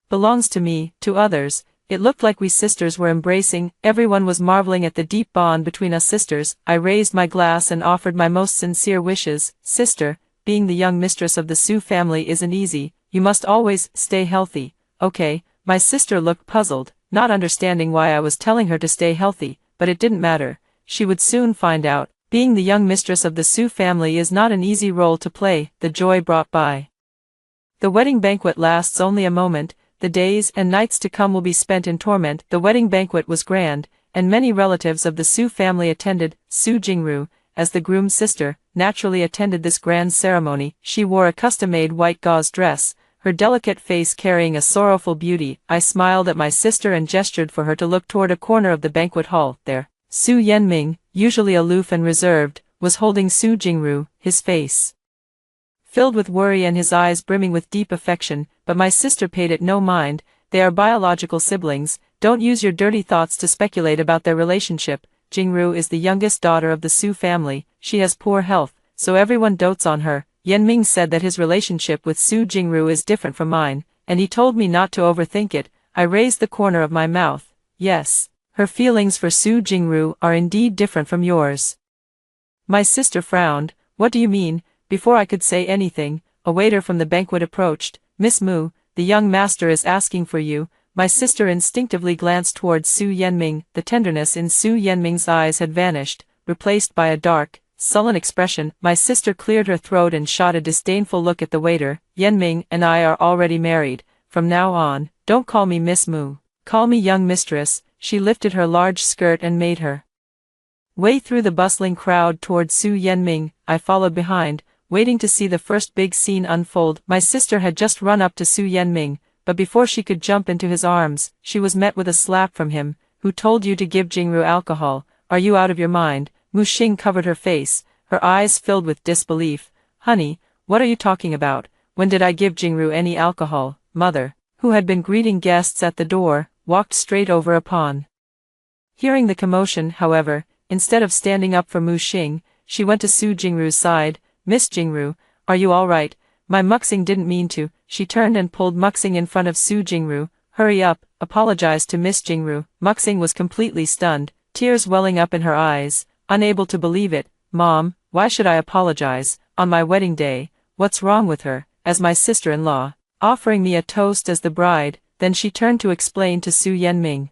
belongs to me. To others, it looked like we sisters were embracing. Everyone was marveling at the deep bond between us sisters. I raised my glass and offered my most sincere wishes. Sister, being the young mistress of the Su family isn't easy. You must always stay healthy. Okay. My sister looked puzzled, not understanding why I was telling her to stay healthy, but it didn't matter. She would soon find out. Being the young mistress of the Su family is not an easy role to play. The joy brought by the wedding banquet lasts only a moment. The days and nights to come will be spent in torment. The wedding banquet was grand, and many relatives of the Su family attended. Su Jingru, as the groom's sister, naturally attended this grand ceremony. She wore a custom-made white gauze dress, her delicate face carrying a sorrowful beauty. I smiled at my sister and gestured for her to look toward a corner of the banquet hall. There, Su Yenming, usually aloof and reserved, was holding Su Jingru, his face filled with worry and his eyes brimming with deep affection, but my sister paid it no mind. They are biological siblings, don't use your dirty thoughts to speculate about their relationship. Jingru is the youngest daughter of the Su family, she has poor health, so everyone dotes on her. Yanming said that his relationship with Su Jingru is different from mine, and he told me not to overthink it. I raised the corner of my mouth. Yes, her feelings for Su Jingru are indeed different from yours. My sister frowned. What do you mean? Before I could say anything, a waiter from the banquet approached. Miss Mu, the young master is asking for you. My sister instinctively glanced towards Su Yanming. The tenderness in Su Yanming's eyes had vanished, replaced by a dark, sullen expression. My sister cleared her throat and shot a disdainful look at the waiter. Yanming and I are already married. From now on, don't call me Miss Mu. Call me young mistress. She lifted her large skirt and made her way through the bustling crowd towards Su Yanming. I followed behind, waiting to see the first big scene unfold. My sister had just run up to Su Yanming, but before she could jump into his arms, she was met with a slap from him. Who told you to give Jingru alcohol? Are you out of your mind? Mu Xing covered her face, her eyes filled with disbelief. Honey, what are you talking about? When did I give Jingru any alcohol? Mother, who had been greeting guests at the door, walked straight over upon hearing the commotion. However, instead of standing up for Mu Xing, she went to Su Jingru's side. Miss Jingru, are you all right? My Muxing didn't mean to. She turned and pulled Muxing in front of Su Jingru. Hurry up, apologize to Miss Jingru. Muxing was completely stunned, tears welling up in her eyes, unable to believe it. Mom, why should I apologize? On my wedding day, what's wrong with her? As my sister-in-law, offering me a toast as the bride. Then she turned to explain to Su Yanming.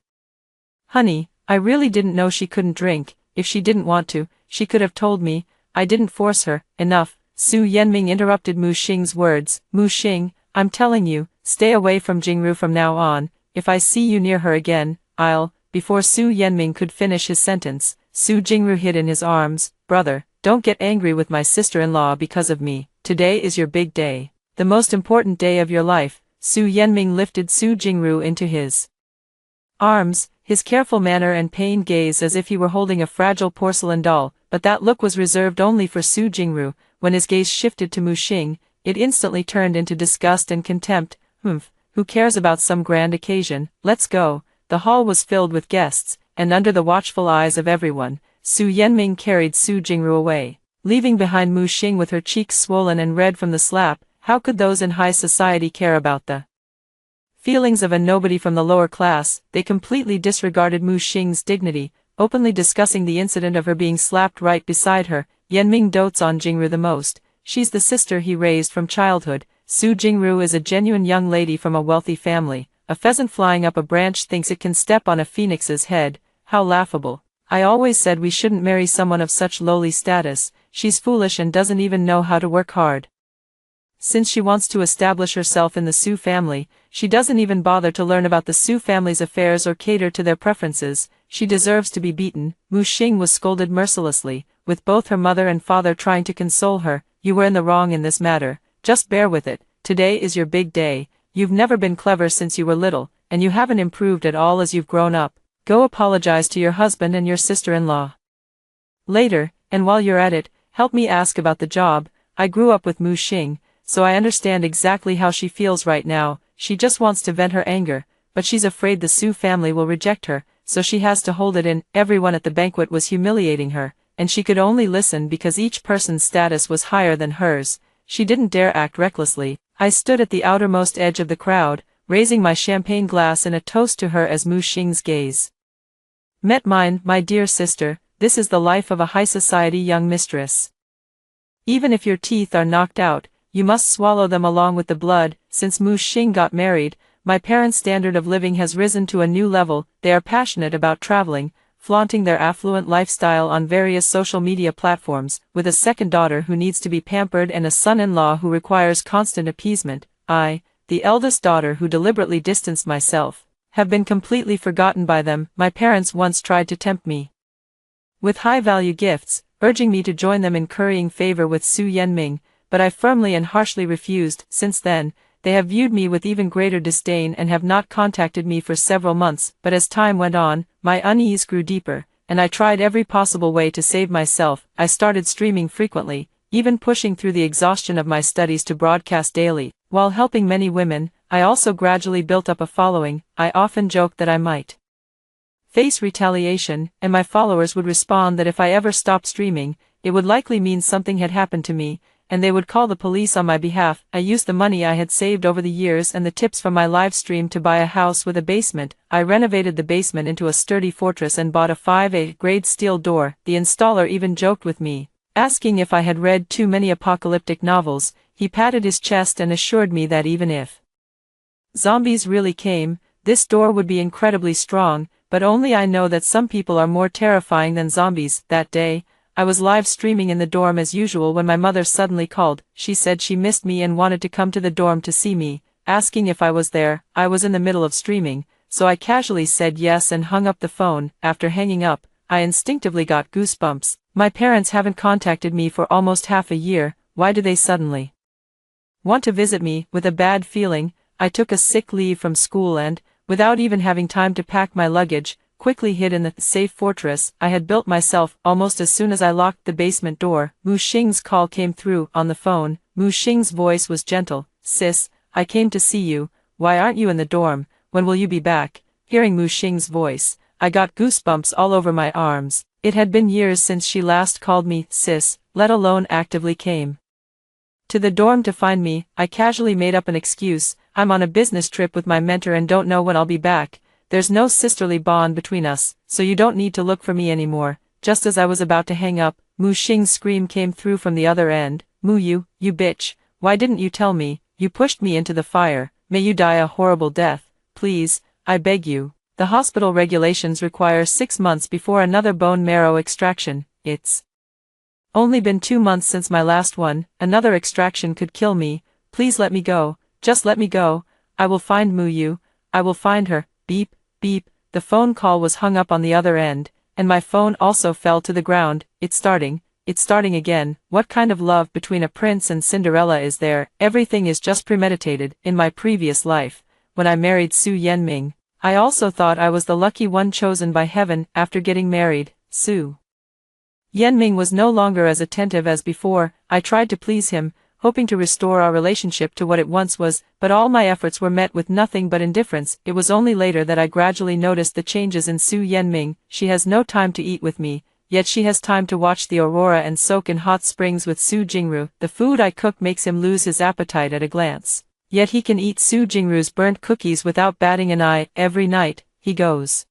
Honey, I really didn't know she couldn't drink. If she didn't want to, she could have told me. I didn't force her. Enough. Su Yanming interrupted Mu Xing's words. Mu Xing, I'm telling you, stay away from Jingru from now on. If I see you near her again, I'll... Before Su Yanming could finish his sentence, Su Jingru hid in his arms. Brother, don't get angry with my sister-in-law because of me. Today is your big day. The most important day of your life. Su Yanming lifted Su Jingru into his arms, his careful manner and pained gaze as if he were holding a fragile porcelain doll, but that look was reserved only for Su Jingru. When his gaze shifted to Mu Xing, it instantly turned into disgust and contempt. Who cares about some grand occasion? Let's go. The hall was filled with guests, and under the watchful eyes of everyone, Su Yanming carried Su Jingru away, leaving behind Mu Xing with her cheeks swollen and red from the slap. How could those in high society care about the feelings of a nobody from the lower class? They completely disregarded Mu Xing's dignity, openly discussing the incident of her being slapped right beside her. Yanming dotes on Jingru the most. She's the sister he raised from childhood. Su Jingru is a genuine young lady from a wealthy family. A pheasant flying up a branch thinks it can step on a phoenix's head. How laughable. I always said we shouldn't marry someone of such lowly status. She's foolish and doesn't even know how to work hard. Since she wants to establish herself in the Su family, she doesn't even bother to learn about the Su family's affairs or cater to their preferences. She deserves to be beaten. Mu Xing was scolded mercilessly, with both her mother and father trying to console her. You were in the wrong in this matter. Just bear with it. Today is your big day. You've never been clever since you were little, and you haven't improved at all as you've grown up. Go apologize to your husband and your sister-in-law later, and while you're at it, help me ask about the job. I grew up with Mu Xing, so I understand exactly how she feels right now. She just wants to vent her anger, but she's afraid the Su family will reject her, so she has to hold it in. Everyone at the banquet was humiliating her, and she could only listen because each person's status was higher than hers. She didn't dare act recklessly. I stood at the outermost edge of the crowd, raising my champagne glass in a toast to her as Mu Xing's gaze met mine. My dear sister, this is the life of a high society young mistress. Even if your teeth are knocked out, you must swallow them along with the blood. Since Mu Xing got married, my parents' standard of living has risen to a new level. They are passionate about traveling, flaunting their affluent lifestyle on various social media platforms. With a second daughter who needs to be pampered and a son-in-law who requires constant appeasement, I, the eldest daughter who deliberately distanced myself, have been completely forgotten by them. My parents once tried to tempt me with high-value gifts, urging me to join them in currying favor with Su Yanming, but I firmly and harshly refused. Since then, they have viewed me with even greater disdain and have not contacted me for several months. But as time went on, my unease grew deeper, and I tried every possible way to save myself. I started streaming frequently, even pushing through the exhaustion of my studies to broadcast daily. While helping many women, I also gradually built up a following. I often joked that I might face retaliation, and my followers would respond that if I ever stopped streaming, it would likely mean something had happened to me, and they would call the police on my behalf. I used the money I had saved over the years and the tips from my live stream to buy a house with a basement. I renovated the basement into a sturdy fortress and bought a 5A grade steel door. The installer even joked with me, asking if I had read too many apocalyptic novels. He patted his chest and assured me that even if zombies really came, this door would be incredibly strong, but only I know that some people are more terrifying than zombies. That day, I was live streaming in the dorm as usual when my mother suddenly called. She said she missed me and wanted to come to the dorm to see me, asking if I was there. I was in the middle of streaming, so I casually said yes and hung up the phone. After hanging up, I instinctively got goosebumps. My parents haven't contacted me for almost half a year. Why do they suddenly want to visit me? With a bad feeling, I took a sick leave from school and, without even having time to pack my luggage, quickly hid in the safe fortress I had built myself. Almost as soon as I locked the basement door, Mu Xing's call came through. On the phone, Mu Xing's voice was gentle. "Sis, I came to see you. Why aren't you in the dorm? When will you be back?" Hearing Mu Xing's voice, I got goosebumps all over my arms. It had been years since she last called me sis, let alone actively came to the dorm to find me. I casually made up an excuse. "I'm on a business trip with my mentor and don't know when I'll be back. There's no sisterly bond between us, so you don't need to look for me anymore." Just as I was about to hang up, Mu Xing's scream came through from the other end. "Mu, you bitch, why didn't you tell me? You pushed me into the fire. May you die a horrible death. Please, I beg you." The hospital regulations require 6 months before another bone marrow extraction. It's only been 2 months since my last one. Another extraction could kill me. Please let me go. Just let me go. I will find Mu Yu. I will find her. Beep, beep. The phone call was hung up on the other end, and my phone also fell to the ground. It's starting again. What kind of love between a prince and Cinderella is there? Everything is just premeditated. In my previous life, when I married Su Yenming, I also thought I was the lucky one chosen by heaven. After getting married, Su Yenming was no longer as attentive as before. I tried to please him, hoping to restore our relationship to what it once was, but all my efforts were met with nothing but indifference. It was only later that I gradually noticed the changes in Su Yenming. She has no time to eat with me, yet she has time to watch the aurora and soak in hot springs with Su Jingru. The food I cook makes him lose his appetite at a glance, yet he can eat Su Jingru's burnt cookies without batting an eye. Every night, he goes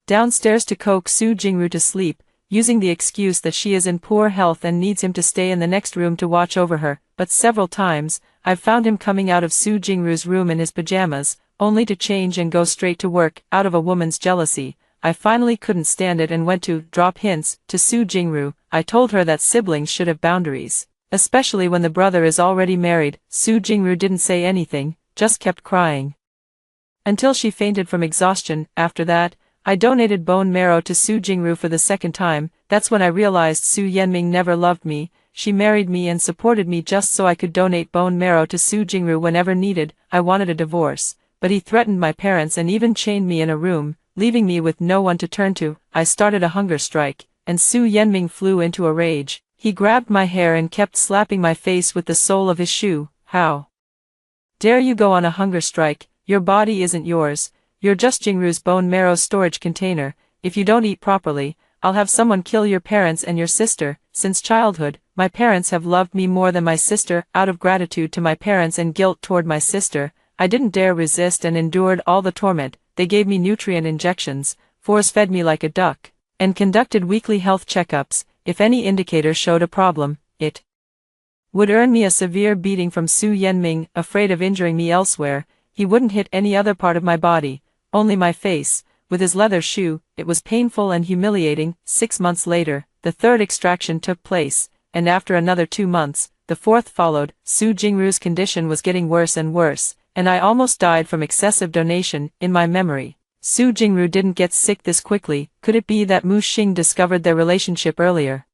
downstairs to coax Su Jingru to sleep, using the excuse that she is in poor health and needs him to stay in the next room to watch over her. But several times, I've found him coming out of Su Jingru's room in his pajamas, only to change and go straight to work. Out of a woman's jealousy, I finally couldn't stand it and went to drop hints to Su Jingru. I told her that siblings should have boundaries, especially when the brother is already married. Su Jingru didn't say anything, just kept crying until she fainted from exhaustion. After that, I donated bone marrow to Su Jingru for the second time. That's when I realized Su Yenming never loved me. She married me and supported me just so I could donate bone marrow to Su Jingru whenever needed. I wanted a divorce, but he threatened my parents and even chained me in a room, leaving me with no one to turn to. I started a hunger strike, and Su Yenming flew into a rage. He grabbed my hair and kept slapping my face with the sole of his shoe. "How dare you go on a hunger strike? Your body isn't yours. You're just Jingru's bone marrow storage container. If you don't eat properly, I'll have someone kill your parents and your sister." Since childhood, my parents have loved me more than my sister. Out of gratitude to my parents and guilt toward my sister, I didn't dare resist and endured all the torment. They gave me nutrient injections, force-fed me like a duck, and conducted weekly health checkups. If any indicator showed a problem, it would earn me a severe beating from Su Yenming. Afraid of injuring me elsewhere, he wouldn't hit any other part of my body, only my face, with his leather shoe. It was painful and humiliating. 6 months later, the third extraction took place, and after another 2 months, the fourth followed. Su Jingru's condition was getting worse and worse, and I almost died from excessive donation. In my memory, Su Jingru didn't get sick this quickly. Could it be that Mu Xing discovered their relationship earlier?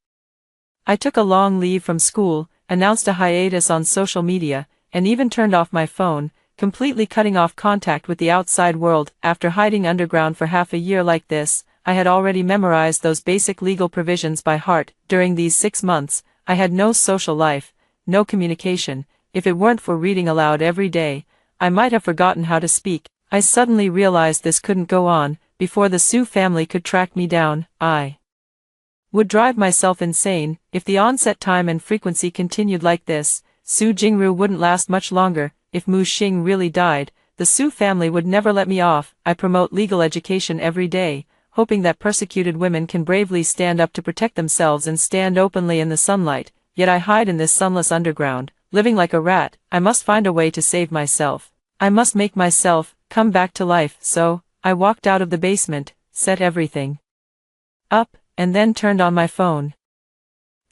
I took a long leave from school, announced a hiatus on social media, and even turned off my phone, completely cutting off contact with the outside world. After hiding underground for half a year like this, I had already memorized those basic legal provisions by heart. During these 6 months, I had no social life, no communication. If it weren't for reading aloud every day, I might have forgotten how to speak. I suddenly realized this couldn't go on. Before the Su family could track me down, I would drive myself insane. If the onset time and frequency continued like this, Su Jingru wouldn't last much longer. If Mu Xing really died, the Su family would never let me off. I promote legal education every day, hoping that persecuted women can bravely stand up to protect themselves and stand openly in the sunlight. Yet I hide in this sunless underground, living like a rat. I must find a way to save myself. I must make myself come back to life. So I walked out of the basement, set everything up, and then turned on my phone.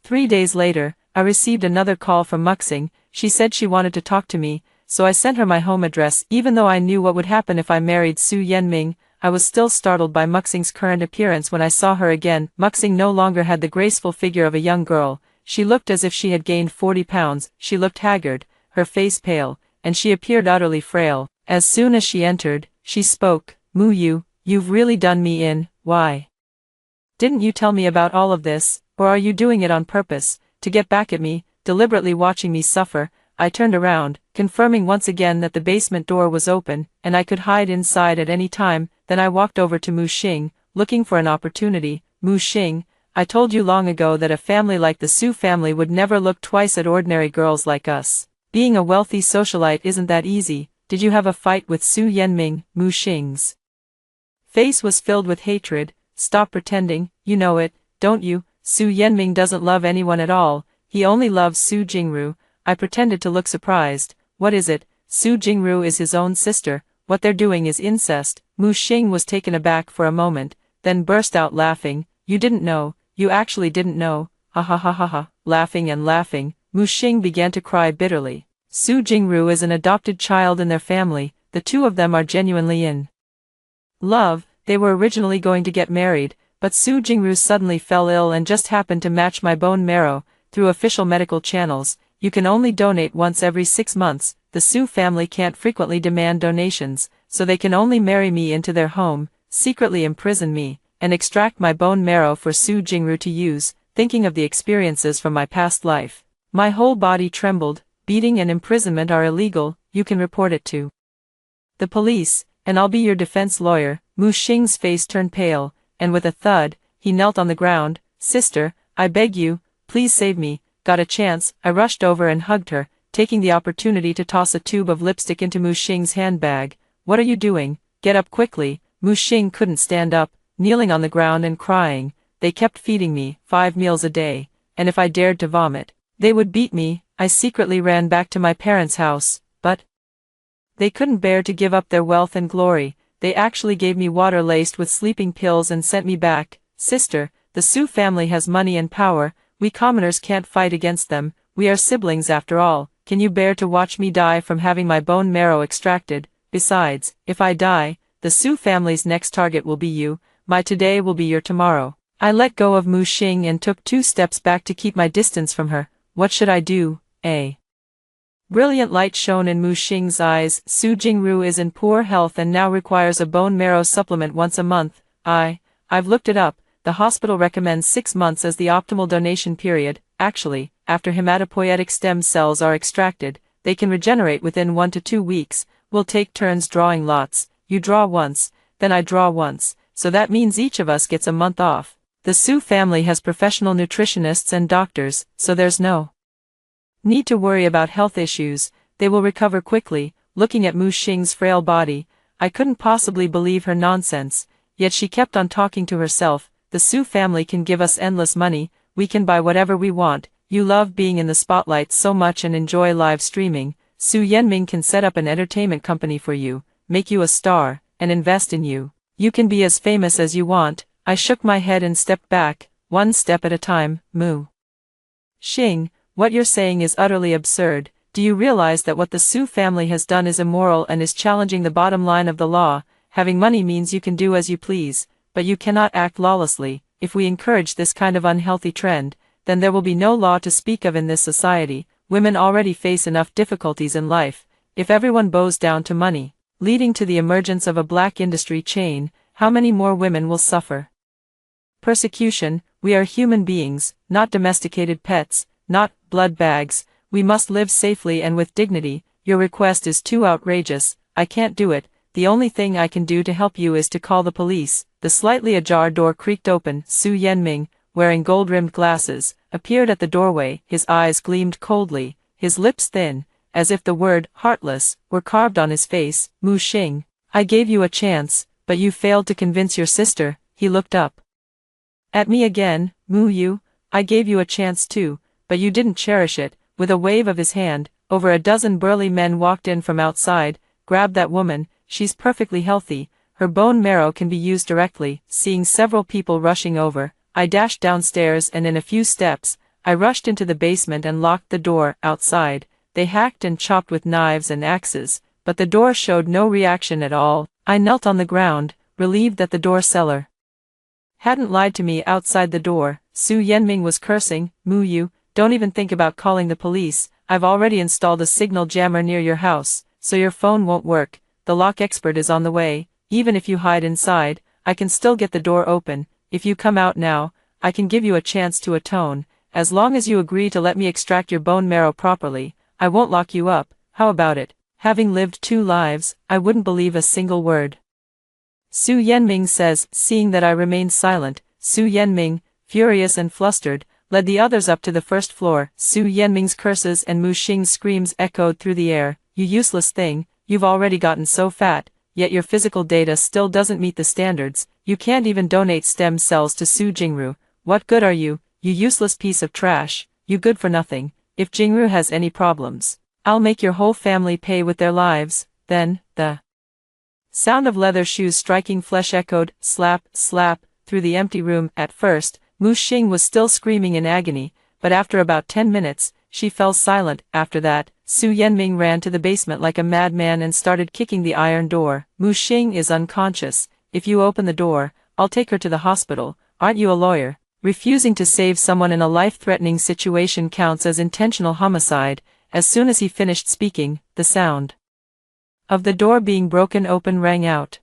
3 days later, I received another call from Muxing. She said she wanted to talk to me, so I sent her my home address. Even though I knew what would happen if I married Su Yenming, I was still startled by Muxing's current appearance when I saw her again. Muxing no longer had the graceful figure of a young girl. She looked as if she had gained 40 pounds. She looked haggard, her face pale, and she appeared utterly frail. As soon as she entered, she spoke. "Mu Yu, you've really done me in. Why didn't you tell me about all of this? Or are you doing it on purpose, to get back at me, deliberately watching me suffer?" I turned around, confirming once again that the basement door was open, and I could hide inside at any time. Then I walked over to Mu Xing, looking for an opportunity. "Mu Xing, I told you long ago that a family like the Su family would never look twice at ordinary girls like us. Being a wealthy socialite isn't that easy. Did you have a fight with Su Yenming?" Mu Xing's face was filled with hatred. "Stop pretending, you know it, don't you? Su Yenming doesn't love anyone at all, he only loves Su Jingru." I pretended to look surprised. "What is it? Su Jingru is his own sister, what they're doing is incest." Mu Xing was taken aback for a moment, then burst out laughing. "You didn't know, you actually didn't know, ha ha ha ha ha." Laughing and laughing, Mu Xing began to cry bitterly. Su Jingru is an adopted child in their family. The two of them are genuinely in love. They were originally going to get married, but Su Jingru suddenly fell ill and just happened to match my bone marrow. Through official medical channels, you can only donate once every 6 months. The Su family can't frequently demand donations, so they can only marry me into their home, secretly imprison me, and extract my bone marrow for Su Jingru to use. Thinking of the experiences from my past life, my whole body trembled. Beating and imprisonment are illegal. You can report it to the police, and I'll be your defense lawyer. Mu Xing's face turned pale, and with a thud, he knelt on the ground. "Sister, I beg you, please save me." Got a chance, I rushed over and hugged her, taking the opportunity to toss a tube of lipstick into Mu Xing's handbag. "What are you doing? Get up quickly." Mu Xing couldn't stand up, kneeling on the ground and crying. "They kept feeding me 5 meals a day, and if I dared to vomit, they would beat me." I secretly ran back to my parents' house, but they couldn't bear to give up their wealth and glory. They actually gave me water laced with sleeping pills and sent me back. "Sister, the Su family has money and power. We commoners can't fight against them. We are siblings after all. Can you bear to watch me die from having my bone marrow extracted? Besides, if I die, the Su family's next target will be you. My today will be your tomorrow." I let go of Mu Xing and took 2 steps back to keep my distance from her. What should I do? A brilliant light shone in Mu Xing's eyes. "Su Jingru is in poor health and now requires a bone marrow supplement once a month. I've looked it up. The hospital recommends 6 months as the optimal donation period. Actually, after hematopoietic stem cells are extracted, they can regenerate within 1 to 2 weeks. We'll take turns drawing lots. You draw once, then I draw once, so that means each of us gets a month off. The Su family has professional nutritionists and doctors, so there's no need to worry about health issues. They will recover quickly." Looking at Mu Xing's frail body, I couldn't possibly believe her nonsense, yet she kept on talking to herself. "The Su family can give us endless money, we can buy whatever we want. You love being in the spotlight so much and enjoy live streaming. Su Yenming can set up an entertainment company for you, make you a star, and invest in you. You can be as famous as you want." I shook my head and stepped back, 1 step at a time. "Mu Xing, what you're saying is utterly absurd. Do you realize that what the Su family has done is immoral and is challenging the bottom line of the law? Having money means you can do as you please, but you cannot act lawlessly. If we encourage this kind of unhealthy trend, then there will be no law to speak of in this society. Women already face enough difficulties in life. If everyone bows down to money, leading to the emergence of a black industry chain, how many more women will suffer?" Persecution, we are human beings, not domesticated pets, not blood bags. We must live safely and with dignity. Your request is too outrageous. I can't do it. The only thing I can do to help you is to call the police. The slightly ajar door creaked open. Su Yenming, wearing gold-rimmed glasses, appeared at the doorway. His eyes gleamed coldly, his lips thin, as if the word heartless were carved on his face. Mu Xing, I gave you a chance, but you failed to convince your sister. He looked up at me again. Mu Yu, I gave you a chance too, but you didn't cherish it. With a wave of his hand, over a dozen burly men walked in from outside. Grab that woman, she's perfectly healthy, her bone marrow can be used directly. Seeing several people rushing over, I dashed downstairs and in a few steps, I rushed into the basement and locked the door. Outside, they hacked and chopped with knives and axes, but the door showed no reaction at all. I knelt on the ground, relieved that the door seller hadn't lied to me. Outside the door, Su Yenming was cursing. Mu Yu, don't even think about calling the police. I've already installed a signal jammer near your house, so your phone won't work. The lock expert is on the way. Even if you hide inside, I can still get the door open. If you come out now, I can give you a chance to atone. As long as you agree to let me extract your bone marrow properly, I won't lock you up. How about it? Having lived 2 lives, I wouldn't believe a single word Su Yenming says. Seeing that I remained silent, Su Yenming, furious and flustered, led the others up to the first floor. Su Yenming's curses and Mu Xing's screams echoed through the air. You useless thing, you've already gotten so fat, yet your physical data still doesn't meet the standards. You can't even donate stem cells to Su Jingru. What good are you, you useless piece of trash, you good for nothing. If Jingru has any problems, I'll make your whole family pay with their lives. Then, the sound of leather shoes striking flesh echoed, slap, slap, through the empty room. At first, Mu Xing was still screaming in agony, but after about 10 minutes, she fell silent. After that, Su Yenming ran to the basement like a madman and started kicking the iron door. Mu Xing is unconscious. If you open the door, I'll take her to the hospital. Aren't you a lawyer? Refusing to save someone in a life-threatening situation counts as intentional homicide. As soon as he finished speaking, the sound of the door being broken open rang out.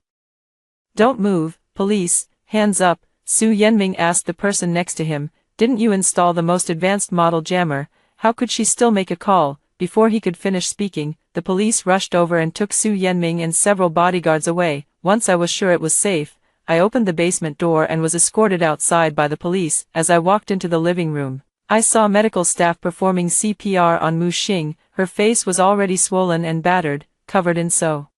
Don't move, police, hands up, Su Yenming asked the person next to him. Didn't you install the most advanced model jammer? How could she still make a call? Before he could finish speaking, the police rushed over and took Su Yenming and several bodyguards away. Once I was sure it was safe, I opened the basement door and was escorted outside by the police. As I walked into the living room, I saw medical staff performing CPR on Mu Xing. Her face was already swollen and battered, covered in so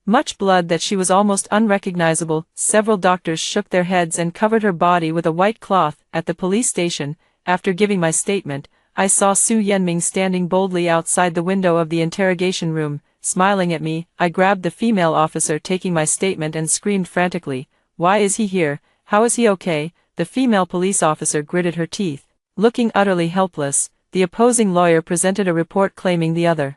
much blood that she was almost unrecognizable. Several doctors shook their heads and covered her body with a white cloth. At the police station, after giving my statement, I saw Su Yenming standing boldly outside the window of the interrogation room, smiling at me. I grabbed the female officer taking my statement and screamed frantically, "Why is he here? How is he okay?" The female police officer gritted her teeth. Looking utterly helpless, the opposing lawyer presented a report claiming the other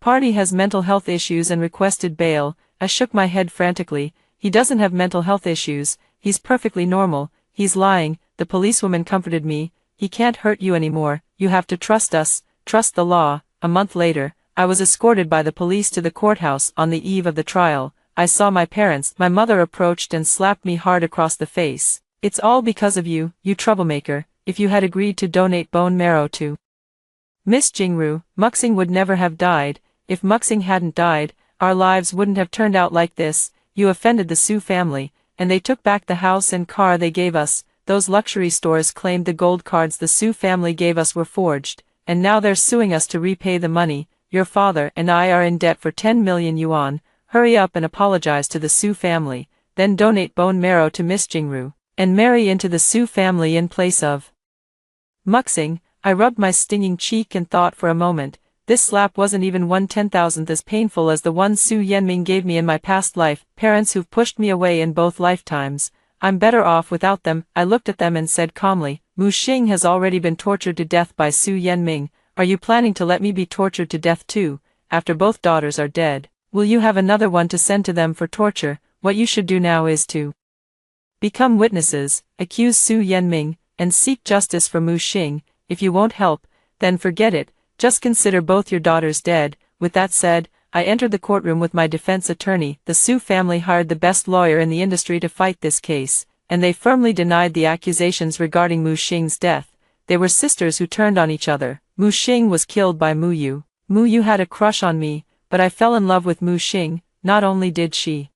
party has mental health issues and requested bail. I shook my head frantically. He doesn't have mental health issues, he's perfectly normal. He's lying. The policewoman comforted me. He can't hurt you anymore. You have to trust us, trust the law. A month later, I was escorted by the police to the courthouse. On the eve of the trial, I saw my parents. My mother approached and slapped me hard across the face. It's all because of you, you troublemaker. If you had agreed to donate bone marrow to Miss Jingru, Muxing would never have died. If Muxing hadn't died, our lives wouldn't have turned out like this. You offended the Su family, and they took back the house and car they gave us. Those luxury stores claimed the gold cards the Su family gave us were forged, and now they're suing us to repay the money. Your father and I are in debt for 10 million yuan. Hurry up and apologize to the Su family, then donate bone marrow to Miss Jingru, and marry into the Su family in place of Muxing. I rubbed my stinging cheek and thought for a moment. This slap wasn't even 1/10,000th as painful as the one Su Yenming gave me in my past life. Parents who've pushed me away in both lifetimes. I'm better off without them. I looked at them and said calmly, Mu Xing has already been tortured to death by Su Yenming. Are you planning to let me be tortured to death too, after both daughters are dead? Will you have another one to send to them for torture? What you should do now is to become witnesses, accuse Su Yenming, and seek justice for Mu Xing. If you won't help, then forget it. Just consider both your daughters dead. With that said, I entered the courtroom with my defense attorney. The Su family hired the best lawyer in the industry to fight this case. and they firmly denied the accusations regarding Mu Xing's death. They were sisters who turned on each other. Mu Xing was killed by Mu Yu. Mu Yu had a crush on me, but I fell in love with Mu Xing. Not only did she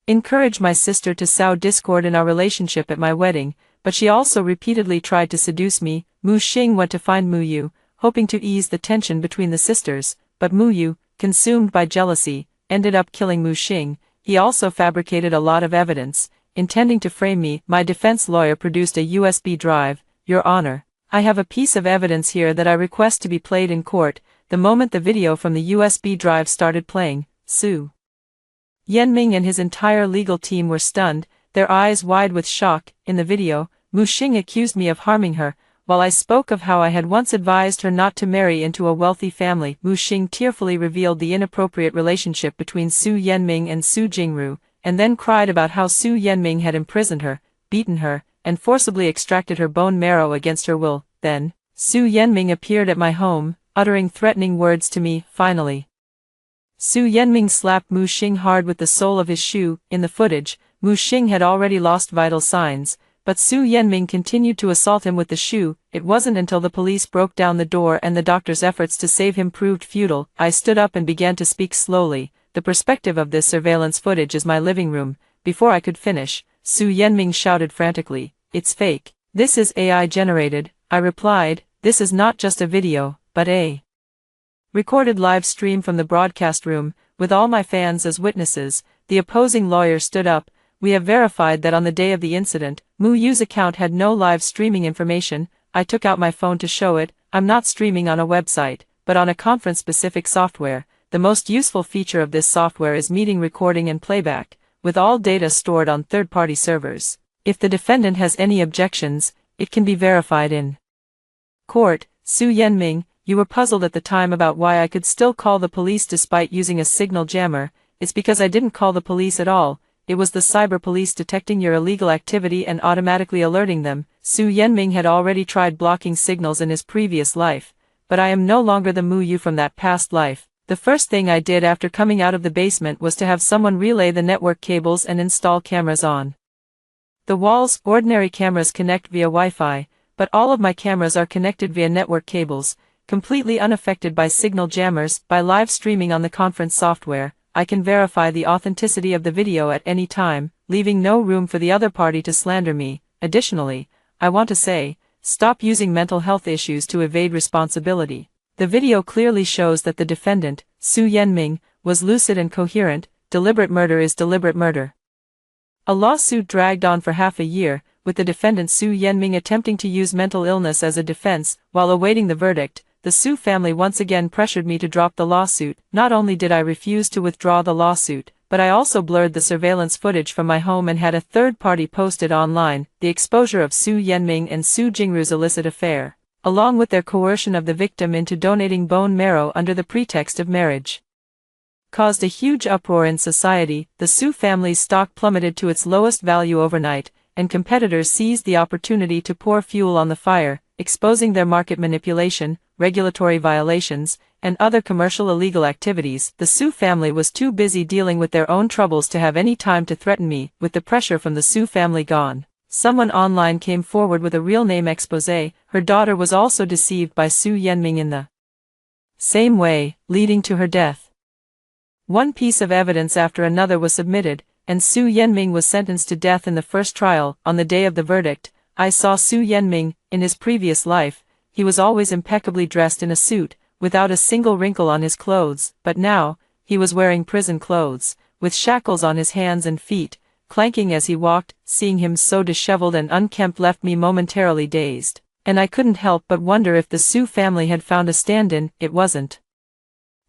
encourage my sister to sow discord in our relationship at my wedding, but she also repeatedly tried to seduce me. Mu Xing went to find Mu Yu, hoping to ease the tension between the sisters, but Mu Yu, consumed by jealousy, ended up killing Mu Xing. He also fabricated a lot of evidence, intending to frame me. My defense lawyer produced a USB drive. Your Honor, I have a piece of evidence here that I request to be played in court. The moment the video from the USB drive started playing, Su Yanming and his entire legal team were stunned, their eyes wide with shock. In the video, Mu Xing accused me of harming her, while I spoke of how I had once advised her not to marry into a wealthy family. Mu Xing tearfully revealed the inappropriate relationship between Su Yanming and Su Jingru, and then cried about how Su Yanming had imprisoned her, beaten her, and forcibly extracted her bone marrow against her will. Then, Su Yanming appeared at my home, uttering threatening words to me. Finally, Su Yanming slapped Mu Xing hard with the sole of his shoe. In the footage, Mu Xing had already lost vital signs, but Su Yanming continued to assault him with the shoe. It wasn't until the police broke down the door and the doctor's efforts to save him proved futile. I stood up and began to speak slowly. The perspective of this surveillance footage is my living room. Before I could finish, Su Yanming shouted frantically, "It's fake. This is AI generated." I replied, "This is not just a video, but a recorded live stream from the broadcast room, with all my fans as witnesses." The opposing lawyer stood up. "We have verified that on the day of the incident, Mu Yu's account had no live streaming information." I took out my phone to show it. "I'm not streaming on a website, but on a conference-specific software. The most useful feature of this software is meeting recording and playback, with all data stored on third-party servers. If the defendant has any objections, it can be verified in court." Su Yanming, you were puzzled at the time about why I could still call the police despite using a signal jammer. It's because I didn't call the police at all. It was the cyber police detecting your illegal activity and automatically alerting them. Su Yanming had already tried blocking signals in his previous life, but I am no longer the Mu Yu from that past life. The first thing I did after coming out of the basement was to have someone relay the network cables and install cameras on the walls. Ordinary cameras connect via Wi-Fi, but all of my cameras are connected via network cables, completely unaffected by signal jammers. By live streaming on the conference software, I can verify the authenticity of the video at any time, leaving no room for the other party to slander me. Additionally, I want to say, stop using mental health issues to evade responsibility. The video clearly shows that the defendant, Su Yanming, was lucid and coherent. Deliberate murder is deliberate murder. A lawsuit dragged on for half a year, with the defendant Su Yanming attempting to use mental illness as a defense. While awaiting the verdict, the Su family once again pressured me to drop the lawsuit. Not only did I refuse to withdraw the lawsuit, but I also blurred the surveillance footage from my home and had a third party posted online. The exposure of Su Yanming and Su Jingru's illicit affair, along with their coercion of the victim into donating bone marrow under the pretext of marriage, caused a huge uproar in society. The Su family's stock plummeted to its lowest value overnight, and competitors seized the opportunity to pour fuel on the fire, exposing their market manipulation, regulatory violations, and other commercial illegal activities. The Su family was too busy dealing with their own troubles to have any time to threaten me. With the pressure from the Su family gone, someone online came forward with a real name expose. Her daughter was also deceived by Su Yanming in the same way, leading to her death. One piece of evidence after another was submitted, and Su Yanming was sentenced to death in the first trial. On the day of the verdict, I saw Su Yanming. In his previous life, he was always impeccably dressed in a suit, without a single wrinkle on his clothes, but now, he was wearing prison clothes, with shackles on his hands and feet, clanking as he walked. Seeing him so disheveled and unkempt left me momentarily dazed, and I couldn't help but wonder if the Su family had found a stand-in. It wasn't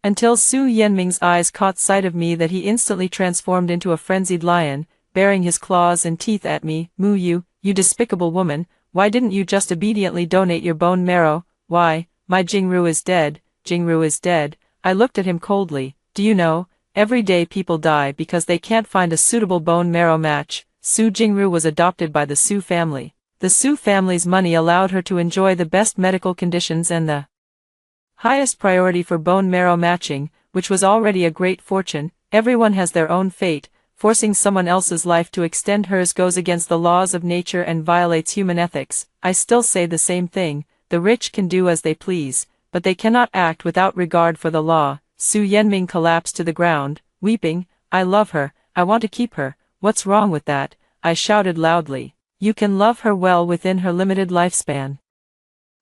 until Su Yanming's eyes caught sight of me that he instantly transformed into a frenzied lion, baring his claws and teeth at me. "Mu Yu, you despicable woman, why didn't you just obediently donate your bone marrow?" "Why, my Jingru is dead." "Jingru is dead?" I looked at him coldly. "Do you know, every day people die because they can't find a suitable bone marrow match." Su Jingru was adopted by the Su family. The Su family's money allowed her to enjoy the best medical conditions and the highest priority for bone marrow matching, which was already a great fortune. Everyone has their own fate. forcing someone else's life to extend hers goes against the laws of nature and violates human ethics. I still say the same thing, the rich can do as they please, but they cannot act without regard for the law. Su Yenming collapsed to the ground, weeping. I love her, I want to keep her, what's wrong with that? I shouted loudly. You can love her well within her limited lifespan.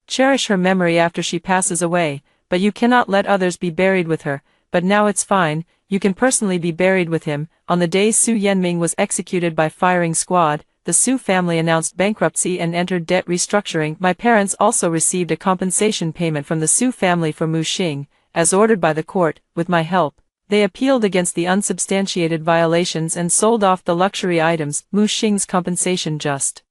Cherish her memory after she passes away, but you cannot let others be buried with her. But now it's fine, you can personally be buried with him. On the day Su Yenming was executed by firing squad, the Su family announced bankruptcy and entered debt restructuring. My parents also received a compensation payment from the Su family for Mu Xing, as ordered by the court. With my help, they appealed against the unsubstantiated violations and sold off the luxury items. Mu Xing's compensation just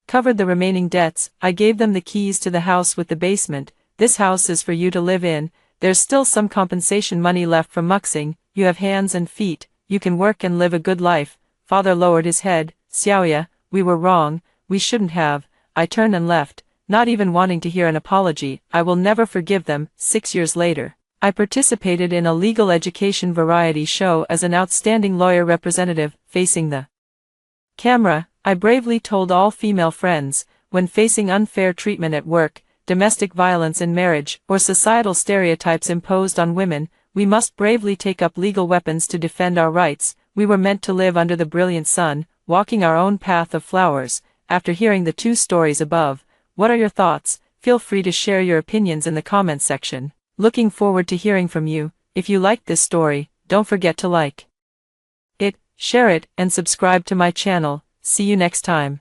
covered the remaining debts. I gave them the keys to the house with the basement. This house is for you to live in. There's still some compensation money left from Muxing. You have hands and feet, you can work and live a good life. Father lowered his head. Xiaoya, we were wrong, we shouldn't have. I turned and left, not even wanting to hear an apology. I will never forgive them. 6 years later, I participated in a legal education variety show as an outstanding lawyer representative. Facing the camera, I bravely told all female friends, when facing unfair treatment at work, domestic violence in marriage, or societal stereotypes imposed on women, we must bravely take up legal weapons to defend our rights. We were meant to live under the brilliant sun, walking our own path of flowers. After hearing the 2 stories above, what are your thoughts? Feel free to share your opinions in the comments section. Looking forward to hearing from you. If you liked this story, don't forget to like it, share it, and subscribe to my channel. See you next time.